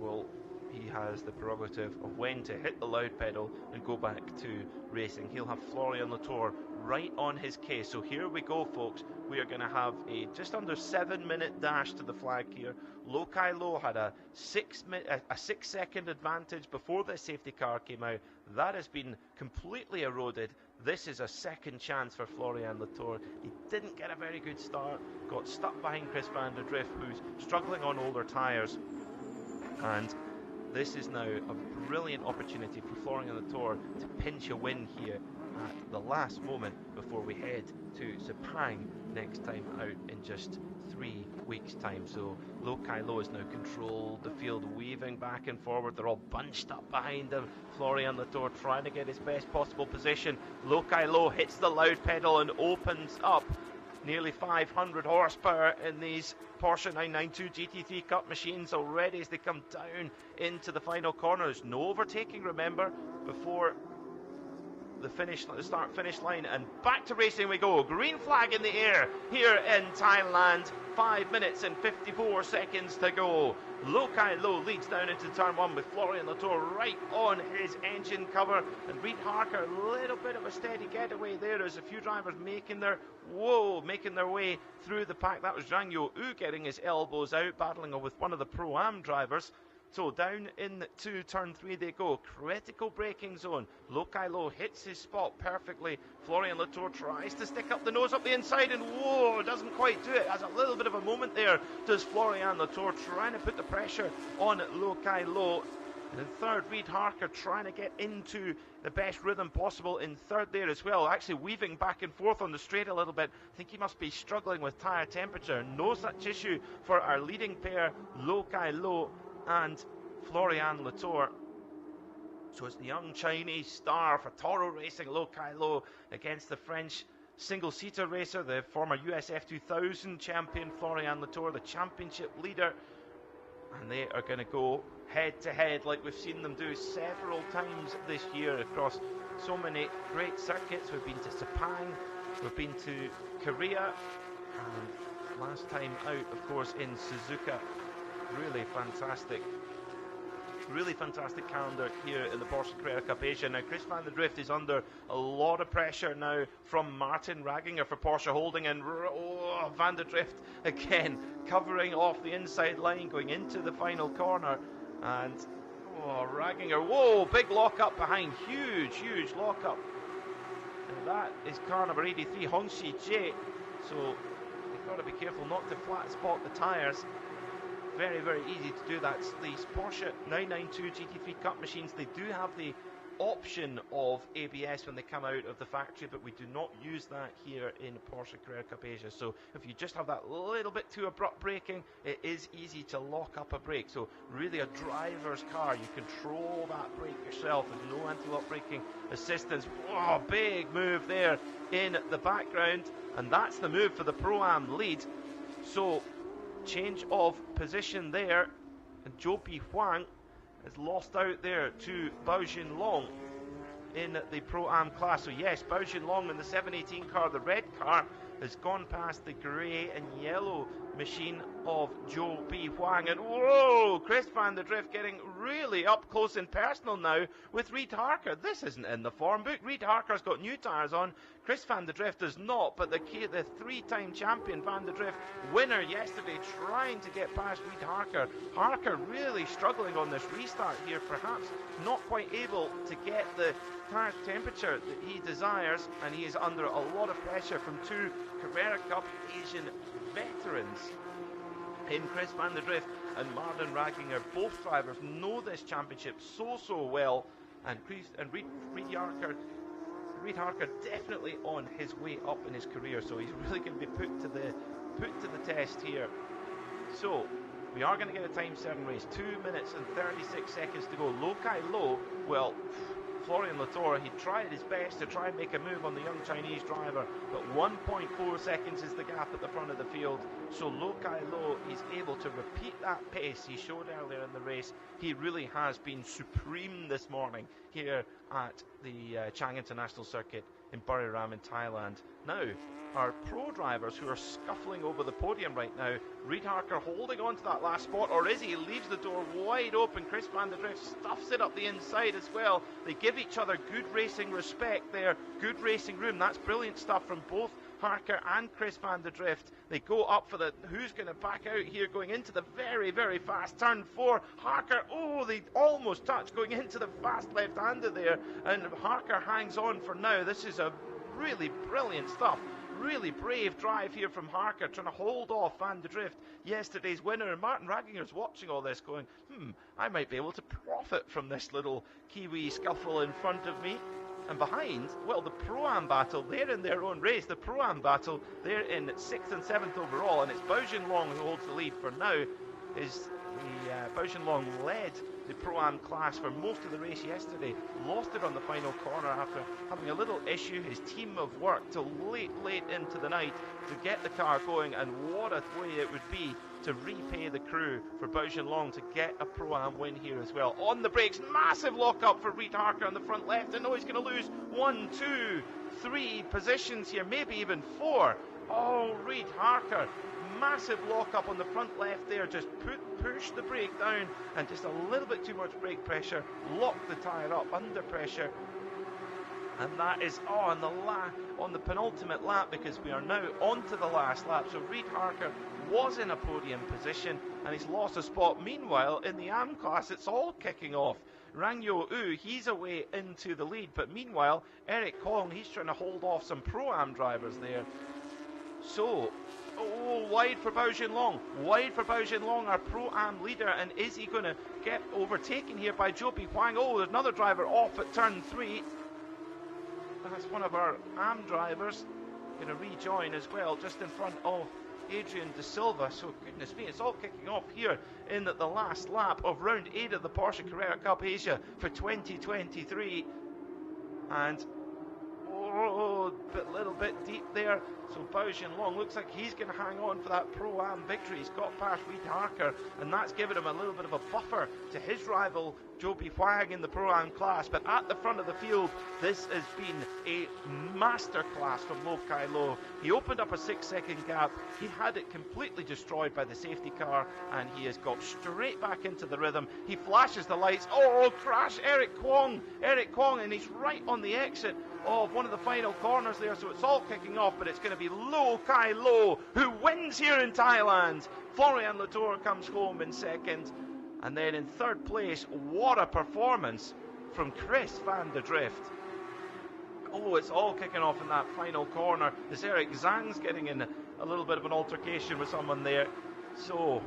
has the prerogative of when to hit the loud pedal and go back to racing. He'll have Florian Latour right on his case. So here we go, folks. We are going to have a just under 7-minute dash to the flag here. Lokai Lo had a 6-second advantage before the safety car came out. That has been completely eroded. This is a second chance for Florian Latour. He didn't get a very good start, got stuck behind Chris van der Drift, who's struggling on older tyres, and this is now a brilliant opportunity for Florian Latour to pinch a win here at the last moment before we head to Sepang next time out in just 3 weeks' time. So Lokai Lo has now controlled the field, weaving back and forward. They're all bunched up behind him. Florian Latour trying to get his best possible position. Lokai Lo hits the loud pedal and opens up nearly 500 horsepower in these Porsche 992 GT3 Cup machines already as they come down into the final corners. No overtaking, remember, before the start-finish line, and back to racing we go. Green flag in the air here in Thailand. 5 minutes and 54 seconds to go. Lokai Lo leads down into turn 1 with Florian Latour right on his engine cover, and Reid Harker a little bit of a steady getaway there as a few drivers making their way through the pack. That was Zhang Yu getting his elbows out, battling with one of the Pro-Am drivers. So down into turn 3 they go. Critical braking zone. Lokai Lo hits his spot perfectly. Florian Latour tries to stick up the nose up the inside, and whoa, doesn't quite do it. Has a little bit of a moment there. Does Florian Latour trying to put the pressure on Lokai Lo. And in third, Reid Harker trying to get into the best rhythm possible in third there as well. Actually weaving back and forth on the straight a little bit. I think he must be struggling with tyre temperature. No such issue for our leading pair, Lokai Lo and Florian Latour. So it's the young Chinese star for Toro Racing, Lokai Lo, against the French single-seater racer, the former USF 2000 champion Florian Latour, the championship leader. and they are going to go head to head like we've seen them do several times this year across so many great circuits. We've been to Sepang, we've been to Korea, and last time out, of course, in Suzuka. Really fantastic calendar here in the Porsche Carrera Cup Asia. Now, Chris van der Drift is under a lot of pressure now from Martin Raginger for Porsche Holding, and van der Drift again covering off the inside line going into the final corner, and Raginger, whoa, big lock up behind, huge lock up. And that is car number 83, Hongxi Jie, so you've got to be careful not to flat spot the tyres. Very easy to do that. These Porsche 992 GT3 Cup machines, they do have the option of ABS when they come out of the factory, but we do not use that here in Porsche Carrera Cup Asia. So if you just have that little bit too abrupt braking, it is easy to lock up a brake. So really a driver's car, you control that brake yourself. There's no anti-lock braking assistance. Whoa, big move there in the background, and that's the move for the Pro-Am lead. So change of position there, and Zhou Bi Huang has lost out there to Bao Jinlong in the Pro-Am class. So yes, Bao Jinlong in the 718 car, the red car, has gone past the grey and yellow machine of Zhou Bi Huang, and whoa, Chris van der Drift getting really up close and personal now with Reid Harker. This isn't in the form book. Reid Harker's got new tyres on, Chris van der Drift does not, but the three-time champion van der Drift winner yesterday trying to get past Reid Harker. Harker really struggling on this restart here, perhaps not quite able to get the tire temperature that he desires, and he is under a lot of pressure from two Carrera Cup Asian veterans in Chris van der Drift and Martin Raginger. Both drivers know this championship so well, and Reid Harker definitely on his way up in his career, so he's really going to be put to the test here. So we are going to get a time certain race, 2 minutes and 36 seconds to go. Lo Kai Lo, well, Florian Latour, he tried his best to try and make a move on the young Chinese driver, but 1.4 seconds is the gap at the front of the field. So Lo Kai Lo is able to repeat that pace he showed earlier in the race. He really has been supreme this morning here at the Chang International Circuit in Buriram in Thailand. Now, our pro drivers who are scuffling over the podium right now, Reid Harker holding on to that last spot, or is he? Leaves the door wide open. Chris van der Drift stuffs it up the inside as well. They give each other good racing respect there, good racing room. That's brilliant stuff from both Harker and Chris van der Drift. They go up for the who's going to back out here, going into the very fast turn 4. Harker, oh, they almost touch going into the fast left-hander there, and Harker hangs on for now. This is a really brilliant stuff. Really brave drive here from Harker, trying to hold off van der Drift, yesterday's winner. And Martin Raginger's watching all this going, I might be able to profit from this little Kiwi scuffle in front of me. And behind, well, the Pro-Am battle, they're in their own race. The Pro-Am battle, they're in 6th and 7th overall, and it's Bao Jinlong who holds the lead for now. Bao Jinlong led the Pro-Am class for most of the race yesterday, lost it on the final corner after having a little issue. His team have worked till late into the night to get the car going, and what a way it would be to repay the crew for Bao Jinlong to get a Pro-Am win here as well. On the brakes, massive lock-up for Reid Harker on the front left, and he's going to lose 1, 2, 3 positions here, maybe even 4. Oh, Reid Harker, massive lock-up on the front left there, just push the brake down, and just a little bit too much brake pressure, lock the tyre up under pressure. And that is on the penultimate lap, because we are now on to the last lap. So Reid Harker was in a podium position and he's lost a spot. Meanwhile, in the AM class, it's all kicking off. Rang Yo U, he's away into the lead, but meanwhile, Eric Kong, he's trying to hold off some Pro-Am drivers there. So, wide for Bao Jinlong, our Pro-Am leader, and is he going to get overtaken here by Zhou Bi Huang? Oh, there's another driver off at turn 3. That's one of our AM drivers going to rejoin as well, just in front of Adrian De Silva. So goodness me, it's all kicking off here in the last lap of round 8 of the Porsche Carrera Cup Asia for 2023. And Oh, a little bit deep there. So Bao Jinlong looks like he's going to hang on for that Pro-Am victory. He's got past Reed Harker, and that's given him a little bit of a buffer to his rival Joby Huang in the Pro-Am class. But at the front of the field, this has been a masterclass from Lo Kai Lo. He opened up a 6-second gap. He had it completely destroyed by the safety car, and he has got straight back into the rhythm. He flashes the lights. Oh, crash! Eric Kwong, and he's right on the exit of one of the final corners there, so it's all kicking off, but it's going to be Lo Kai Lo who wins here in Thailand. Florian Latour comes home in second, and then in third place, what a performance from Chris van der Drift. Oh, it's all kicking off in that final corner. This Eric Zhang's getting in a little bit of an altercation with someone there. So,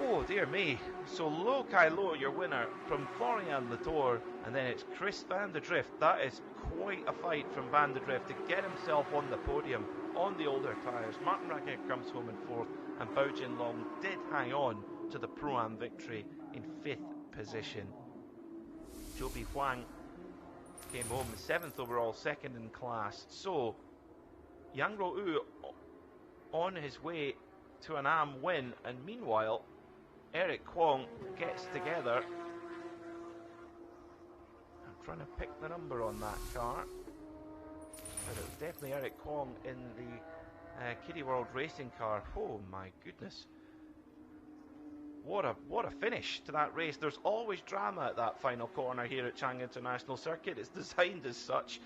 oh dear me. So Lo Kai Lo, your winner from Florian Latour, and then it's Chris van der Drift. That is quite a fight from van der Drift to get himself on the podium on the older tyres. Martin Rackett comes home in fourth, and Bao Jinlong did hang on to the Pro-Am victory in fifth position. Joby Huang came home in seventh overall, second in class. So Yang Ro-u on his way to an Am win, and meanwhile Eric Kwong gets together. I'm trying to pick the number on that car, but it was definitely Eric Kwong in the Kiddie World Racing car. Oh my goodness, what a finish to that race. There's always drama at that final corner here at Chang International Circuit. It's designed as such.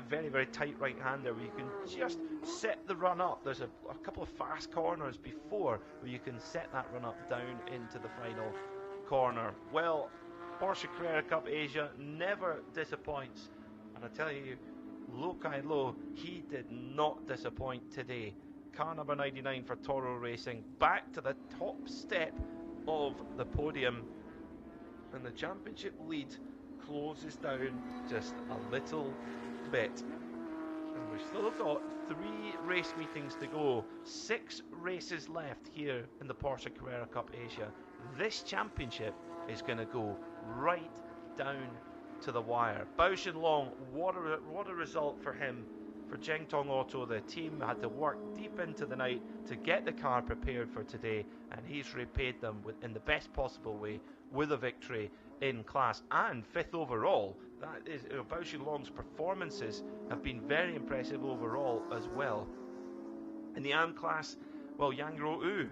Very, very tight right-hander where you can just set the run up. There's a couple of fast corners before where you can set that run up down into the final corner. Well, Porsche Carrera Cup Asia never disappoints, and I tell you, Lo Kai Lo, he did not disappoint today. Car number 99 for Toro Racing, back to the top step of the podium, and the championship lead closes down just a little bit. And we've still got 3 race meetings to go, 6 races left here in the Porsche Carrera Cup Asia. This championship is going to go right down to the wire. Bao Jinlong, what a result for him. For Zhengtong Auto, the team had to work deep into the night to get the car prepared for today, and he's repaid them in the best possible way with a victory in class and 5th overall. That is, Bao Jinlong's performances have been very impressive overall as well. In the AM class, well, Yang Ro-u,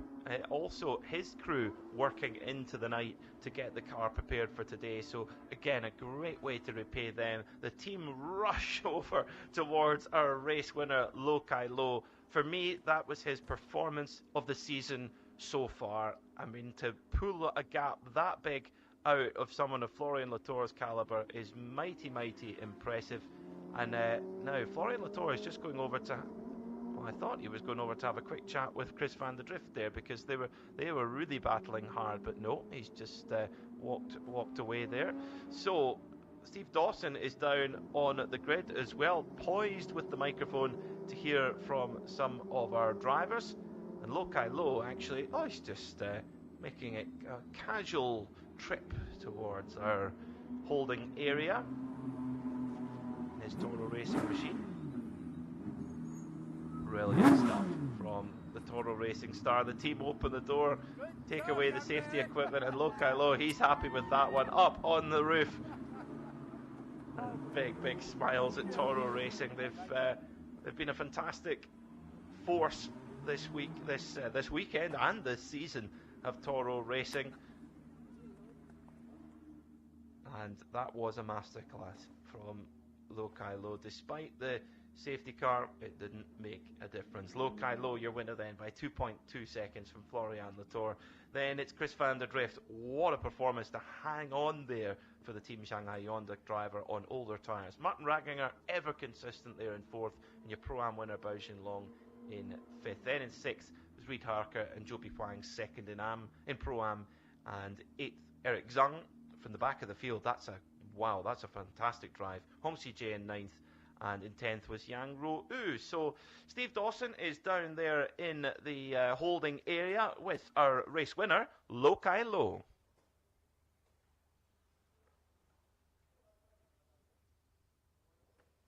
also his crew working into the night to get the car prepared for today. So again, a great way to repay them. The team rush over towards our race winner, Lo Kai Lo. For me, that was his performance of the season so far. I mean, to pull a gap that big out of someone of Florian Latour's caliber is mighty, mighty impressive. And now Florian Latour is just going over to, well, I thought he was going over to have a quick chat with Chris van der Drift there, because they were really battling hard, but no, he's just walked away there. So Steve Dawson is down on the grid as well, poised with the microphone to hear from some of our drivers. And Lo Kai Lo actually, he's just making a casual trip towards our holding area in his Toro Racing machine. Brilliant stuff from the Toro Racing star. The team open the door, take away the safety equipment, and Lo Kai Lo, he's happy with that one, up on the roof. Big smiles at Toro Racing. They've been a fantastic force this week, this weekend, and this season of Toro Racing. And that was a masterclass from Lo Kai Lo. Despite the safety car, it didn't make a difference. Lo Kai Lo, your winner then by 2.2 seconds from Florian Latour. Then it's Chris van der Drift. What a performance to hang on there for the Team Shanghai Honda driver on older tyres. Martin Ragginger, ever consistent there in fourth, and your Pro-Am winner Bao Jinlong in fifth. Then in sixth was Reed Harker and Joby Huang second in Pro-Am, and eighth Eric Zhang from the back of the field. That's a fantastic drive. Hong Si-jae in ninth, and in 10th was Yang Ro-u. So Steve Dawson is down there in the holding area with our race winner, Lo Kai Lo.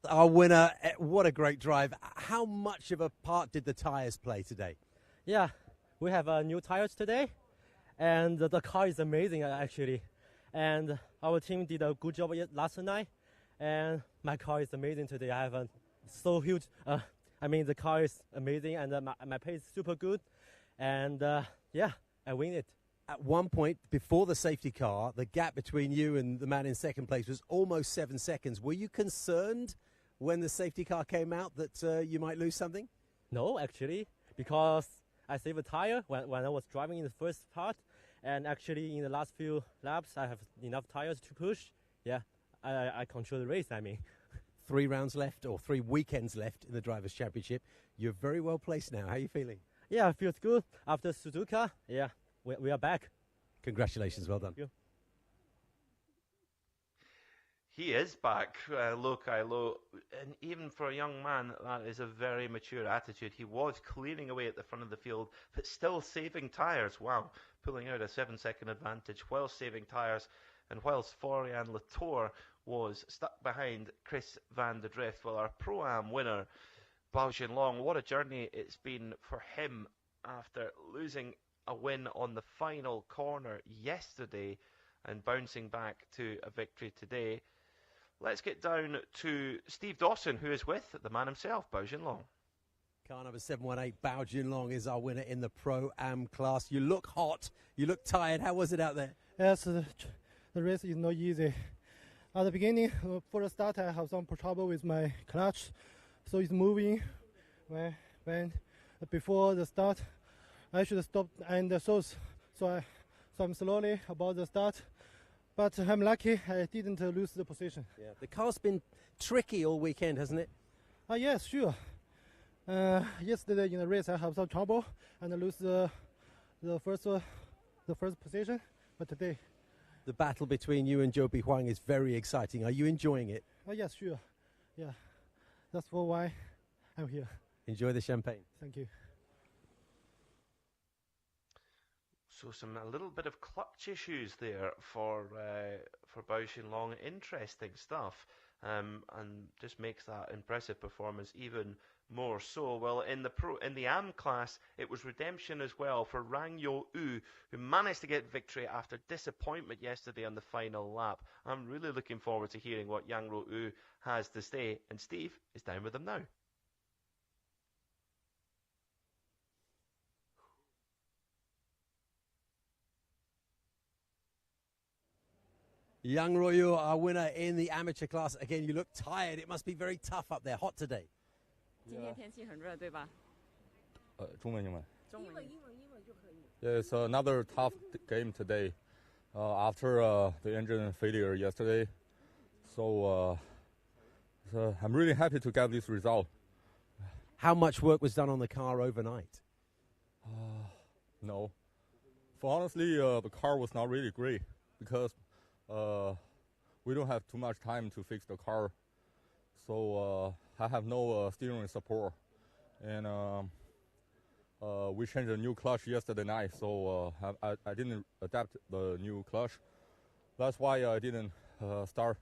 our winner. What a great drive. How much of a part did the tyres play today?
Yeah, we have new tires today, and the car is amazing actually. And our team did a good job last night, and my car is amazing today. I have a so huge. The car is amazing, and my pace is super good, and yeah, I win it.
At one point, before the safety car, the gap between you and the man in second place was almost 7 seconds. Were you concerned when the safety car came out that you might lose something?
No, actually, because I saved a tire when I was driving in the first part, and actually in the last few laps, I have enough tires to push. Yeah, I control the race,
3 rounds left, or 3 weekends left in the Drivers' Championship. You're very well placed now. How are you feeling?
Yeah, it feels good. After Suzuka, yeah, we are back.
Congratulations, well done.
Thank you.
He is back, low, and even for a young man, that is a very mature attitude. He was clearing away at the front of the field, but still saving tyres. Wow, pulling out a 7-second advantage while saving tyres, and whilst Florian Latour was stuck behind Chris van der Drift. Well, our Pro-Am winner, Bao Jinlong, what a journey it's been for him after losing a win on the final corner yesterday and bouncing back to a victory today. Let's get down to Steve Dawson, who is with the man himself, Bao Jinlong.
Car number 718, Bao Jinlong, is our winner in the Pro-Am class. You look hot. You look tired. How was it out there?
Yes, the race is not easy. At the beginning, for the start, I have some trouble with my clutch, so it's moving. When before the start, I should stop, and so I'm slowly about the start. But I'm lucky I didn't lose the position.
Yeah, the car's been tricky all weekend, hasn't it?
Yes, sure. Yesterday in the race, I have some trouble and I lose the first position. But today,
the battle between you and Zhou Bihuang is very exciting. Are you enjoying it?
Yes, sure. Yeah, that's for why I'm here.
Enjoy the champagne.
Thank you.
So a little bit of clutch issues there for Bao Jinlong. Interesting stuff, and just makes that impressive performance even more so. Well, in the AM class, it was redemption as well for Rang Yo U, who managed to get victory after disappointment yesterday on the final lap. I'm really looking forward to hearing what Yang Ro U has to say, and Steve is down with him now.
Yang Royu, our winner in the amateur class. Again, you look tired. It must be very tough up there. Hot today.
今天天气很热，对吧？
中文英文。
中文。
Yeah, it's another tough game today. After the engine failure yesterday, so I'm really happy to get this result.
How much work was done on the car overnight?
No. For honestly, the car was not really great because we don't have too much time to fix the car. So I have no steering support. And we changed a new clutch yesterday night, so I didn't adapt the new clutch. That's why I didn't start.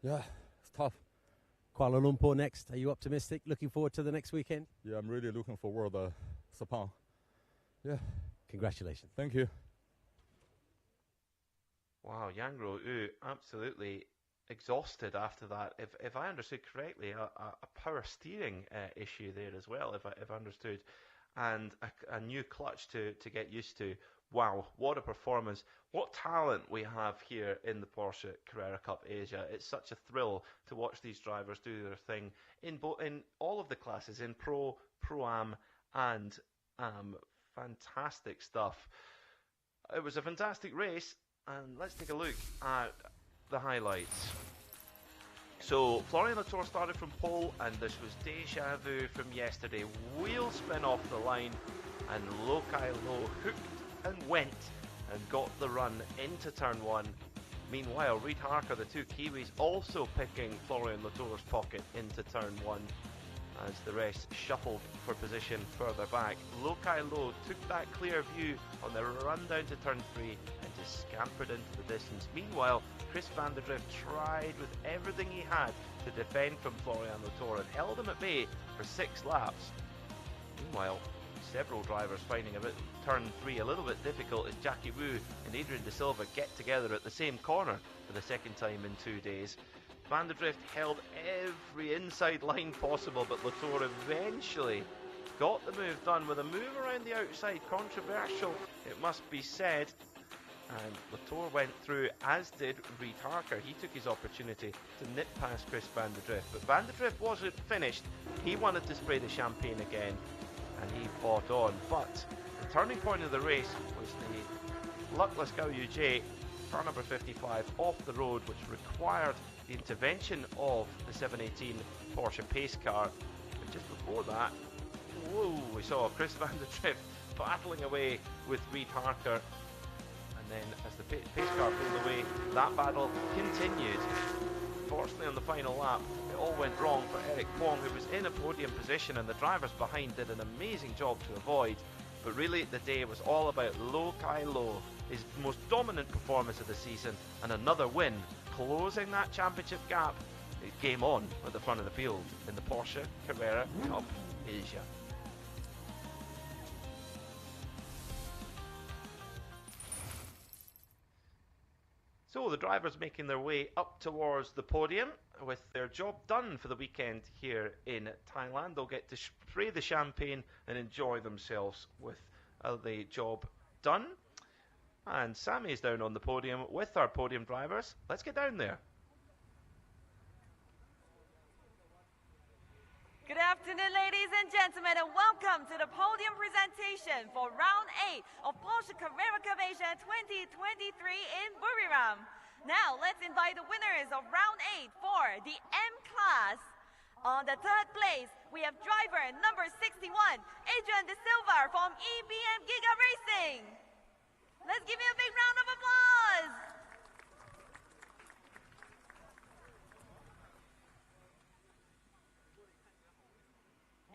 Yeah, it's tough.
Kuala Lumpur next. Are you optimistic? Looking forward to the next weekend?
Yeah, I'm really looking forward to Sepang. Yeah.
Congratulations.
Thank you.
Wow, Yang Ro U absolutely exhausted after that. If I understood correctly, a power steering issue there as well, if I understood, and a new clutch to get used to. Wow, what a performance. What talent we have here in the Porsche Carrera Cup Asia. It's such a thrill to watch these drivers do their thing in all of the classes, in Pro, Pro-Am and Am. Fantastic stuff. It was a fantastic race, and let's take a look at the highlights. So Florian Latour started from pole, and this was deja vu from yesterday. Wheel spin off the line, and Low Kai Low hooked and went and got the run into turn one. Meanwhile, Reid Harker, the two Kiwis, also picking Florian Latour's pocket into turn one as the rest shuffled for position further back. Low Kai Low took that clear view on the run down to turn three and to scampered into the distance. Meanwhile, Chris van der Drift tried with everything he had to defend from Florian Latour and held him at bay for 6 laps. Meanwhile, several drivers finding turn 3 a little bit difficult as Jackie Wu and Adrian De Silva get together at the same corner for the second time in 2 days. Van der Drift held every inside line possible, but Latour eventually got the move done with a move around the outside. Controversial, it must be said. And Latour went through, as did Reid Harker. He took his opportunity to nip past Chris van der Drift. But van der Drift wasn't finished. He wanted to spray the champagne again, and he fought on. But the turning point of the race was the luckless Gao Yujie, car number 55, off the road, which required the intervention of the 718 Porsche pace car. And just before that, whoa, we saw Chris van der Drift battling away with Reid Harker. And then as the pace car pulled away, that battle continued. Fortunately, on the final lap, it all went wrong for Eric Kwong, who was in a podium position, and the drivers behind did an amazing job to avoid. But really, the day was all about Lo Kai Lo, his most dominant performance of the season, and another win, closing that championship gap. Game on at the front of the field in the Porsche Carrera Cup Asia. So the drivers making their way up towards the podium with their job done for the weekend here in Thailand. They'll get to spray the champagne and enjoy themselves with the job done. And Sammy is down on the podium with our podium drivers. Let's get down there.
Good afternoon, ladies and gentlemen, and welcome to the podium presentation for round 8 of Porsche Carrera Cup Asia 2023 in Buriram. Now, let's invite the winners of round 8 for the M class. On the 3rd place, we have driver number 61, Adrian De Silva from EBM Giga Racing. Let's give him a big round of applause.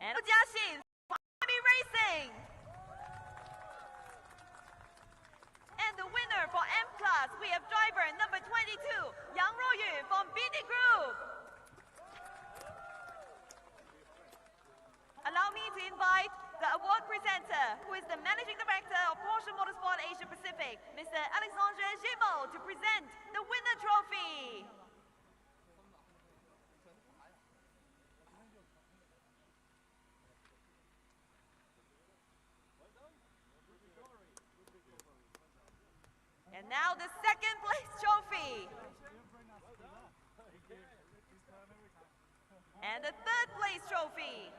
And Jiaxin from Army Racing. And the winner for M class, we have driver number 22, Yang Ruoyu from BD Group. Allow me to invite the award presenter, who is the Managing Director of Porsche Motorsport Asia Pacific, Mr. Alexandre Gémeaux, to present the winner trophy. And now the 2nd place trophy. And the 3rd place trophy.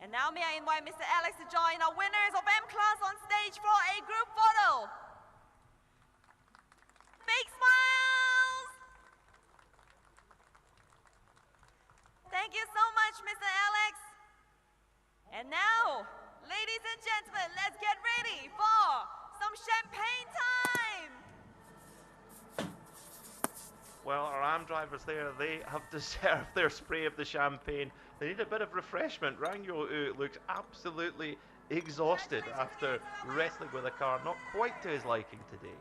And now may I invite Mr. Alex to join our winners of M class on stage for a group photo. Big smiles. Thank you so much, Mr. Alex. And now, ladies and gentlemen, let's get ready for some champagne time!
Well, our AM drivers there, they have deserved their spray of the champagne. They need a bit of refreshment. Rang Yu looks absolutely exhausted after wrestling with a car not quite to his liking today.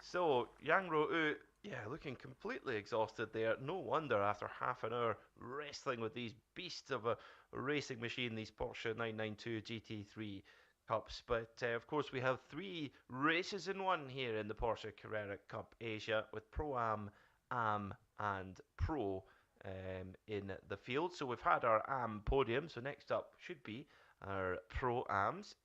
So, Yang Ro-U, yeah, looking completely exhausted there. No wonder after half an hour wrestling with these beasts of a racing machine, these Porsche 992 GT3 Cups. But of course, we have 3 races in one here in the Porsche Carrera Cup Asia, with Pro-Am, Am and Pro in the field. So we've had our Am podium, so next up should be our Pro-Ams,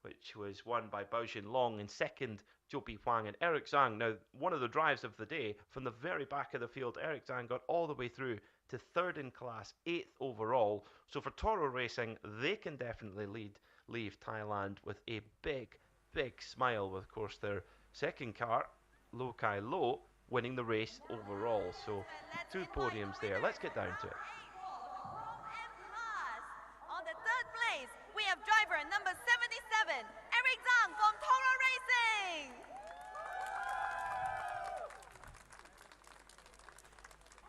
which was won by Baojin Long, in second Zhou Bi Huang and Eric Zhang. Now, one of the drives of the day, from the very back of the field, Eric Zhang got all the way through to 3rd in class, 8th overall. So for Toro Racing, they can definitely leave Thailand with a big, big smile, with, of course, their second car, Lo Kai Lo, winning the race overall. So 2 podiums there. Let's get down to it.
On the 3rd place, we have driver number 77, Eric Zhang from Toro Racing.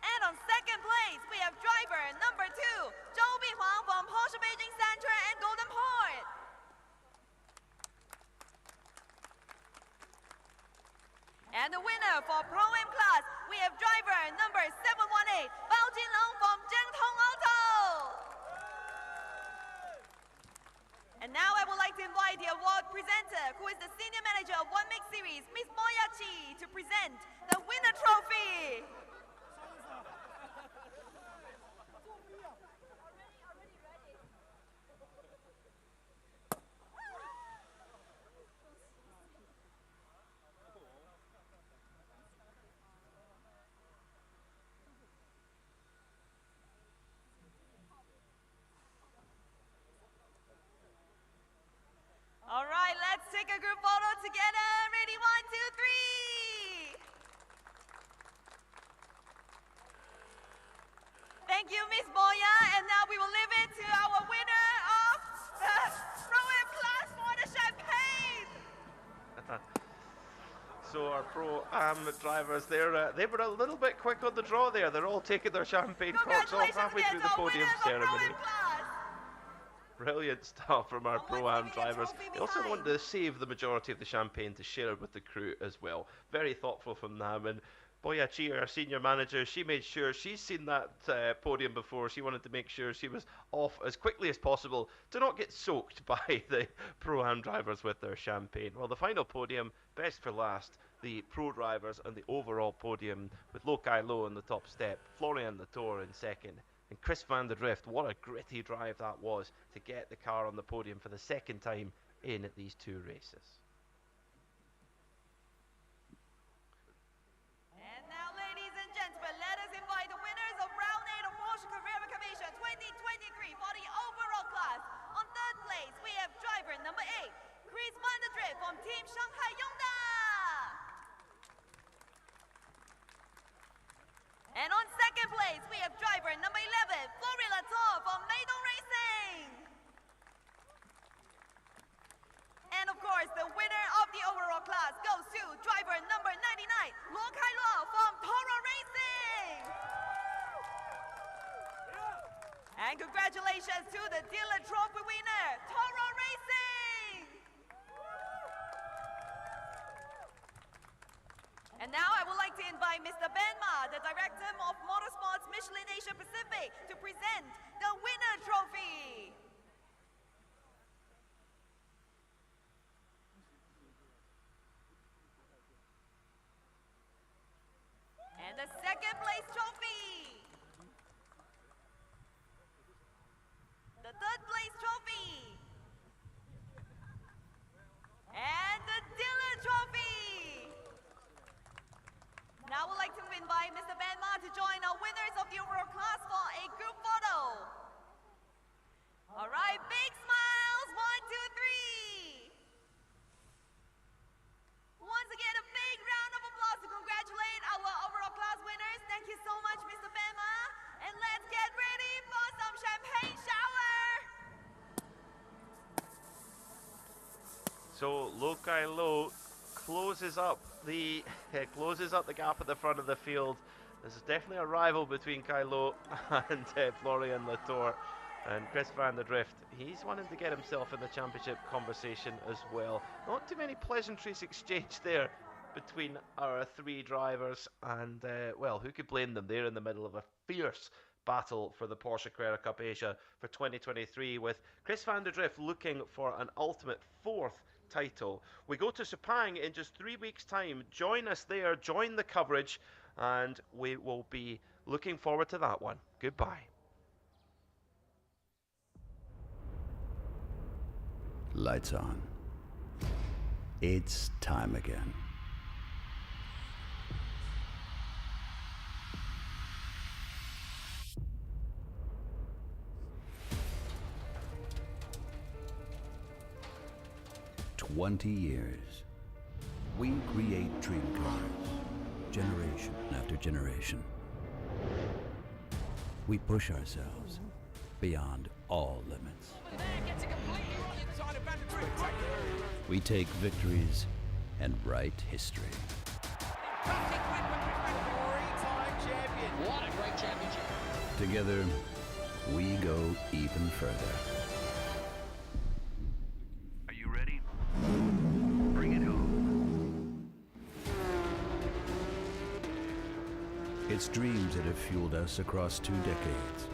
And on 2nd place, we have driver number 2, Zhou Bi Huang from Porsche Beijing Central and Golden Port. And the winner for Pro-Am class, we have driver number 718, Bao Jinlong from Zhengtong Auto. And now I would like to invite the award presenter, who is the Senior Manager of One Mix Series, Miss Moya Chi, to present the winner trophy. All right, let's take a group photo together. Ready, 1, 2, 3. Thank you, Miss Moya. And now we will leave it to our winner of the Pro-Am class for the champagne.
So our Pro-Am drivers, they were a little bit quick on the draw there. They're all taking their champagne corks off halfway through the podium ceremony. Brilliant stuff from our Pro-Am drivers. They also want to save the majority of the champagne to share with the crew as well. Very thoughtful from them. And Boya Chi, our senior manager, she made sure she's seen that podium before. She wanted to make sure she was off as quickly as possible to not get soaked by the Pro-Am drivers with their champagne. Well, the final podium, best for last, the pro drivers and the overall podium with Lo Kai Lo on the top step, Florian Latour in second, and Chris van der Drift. What a gritty drive that was to get the car on the podium for the second time in these two races.
And now, ladies and gentlemen, let us invite the winners of Round 8 of Porsche Carrera Cup Asia 2023 for the overall class. On third place, we have driver number 8, Chris van der Drift from Team Shanghai Yongda. And on second place, we have driver number 11, Florian Latour from Meidong Racing. And of course, the winner of the overall class goes to driver number 99, Lo Kai Lo from Toro Racing. And congratulations to the dealer trophy winner, Toro Racing. And now I would like to invite Mr. Ben Ma, the Director of Motorsports Michelin Asia Pacific, to present the winner trophy. And the second place trophy. The third place trophy. And the dealer trophy. Now I would like to invite Mr. Ben Ma to join our winners of the overall class for a group photo. All right, big smiles, 1, 2, 3. Once again, a big round of applause to congratulate our overall class winners. Thank you so much, Mr. Ben Ma. And let's get ready for some champagne shower.
So Lo Kai Lo closes up the gap at the front of the field. This is definitely a rival between Kai Lo and Florian Latour, and Chris van der Drift. He's wanting to get himself in the championship conversation as well. Not too many pleasantries exchanged there between our three drivers, and well, who could blame them? They're in the middle of a fierce battle for the Porsche Carrera Cup Asia for 2023, with Chris van der Drift looking for an ultimate 4th title. We go to Sepang in just 3 weeks' time. Join us there, join the coverage, and we will be looking forward to that one. Goodbye.
Lights on. It's time again. "20 years. We create dream cars, generation after generation. We push ourselves beyond all limits. We take victories and write history.
What a great championship.
Together, we go even further.
Are you ready? Bring it home.
It's dreams that have fueled us across 2 decades.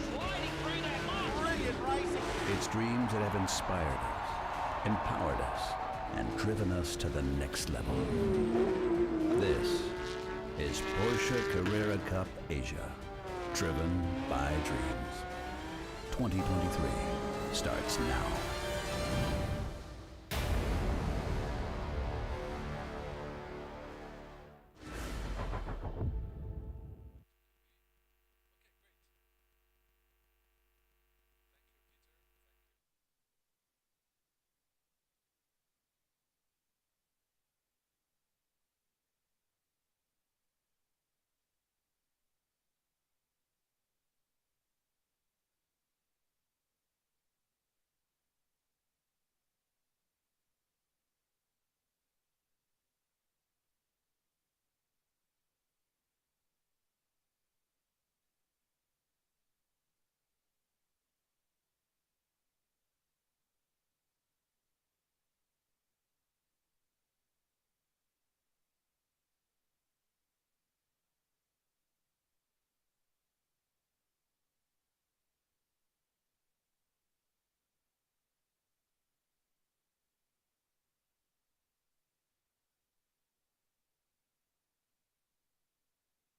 Sliding through that mark. Brilliant racing.
It's dreams that have inspired us, empowered us, and driven us to the next level. This is Porsche Carrera Cup Asia, driven by dreams. 2023 starts now.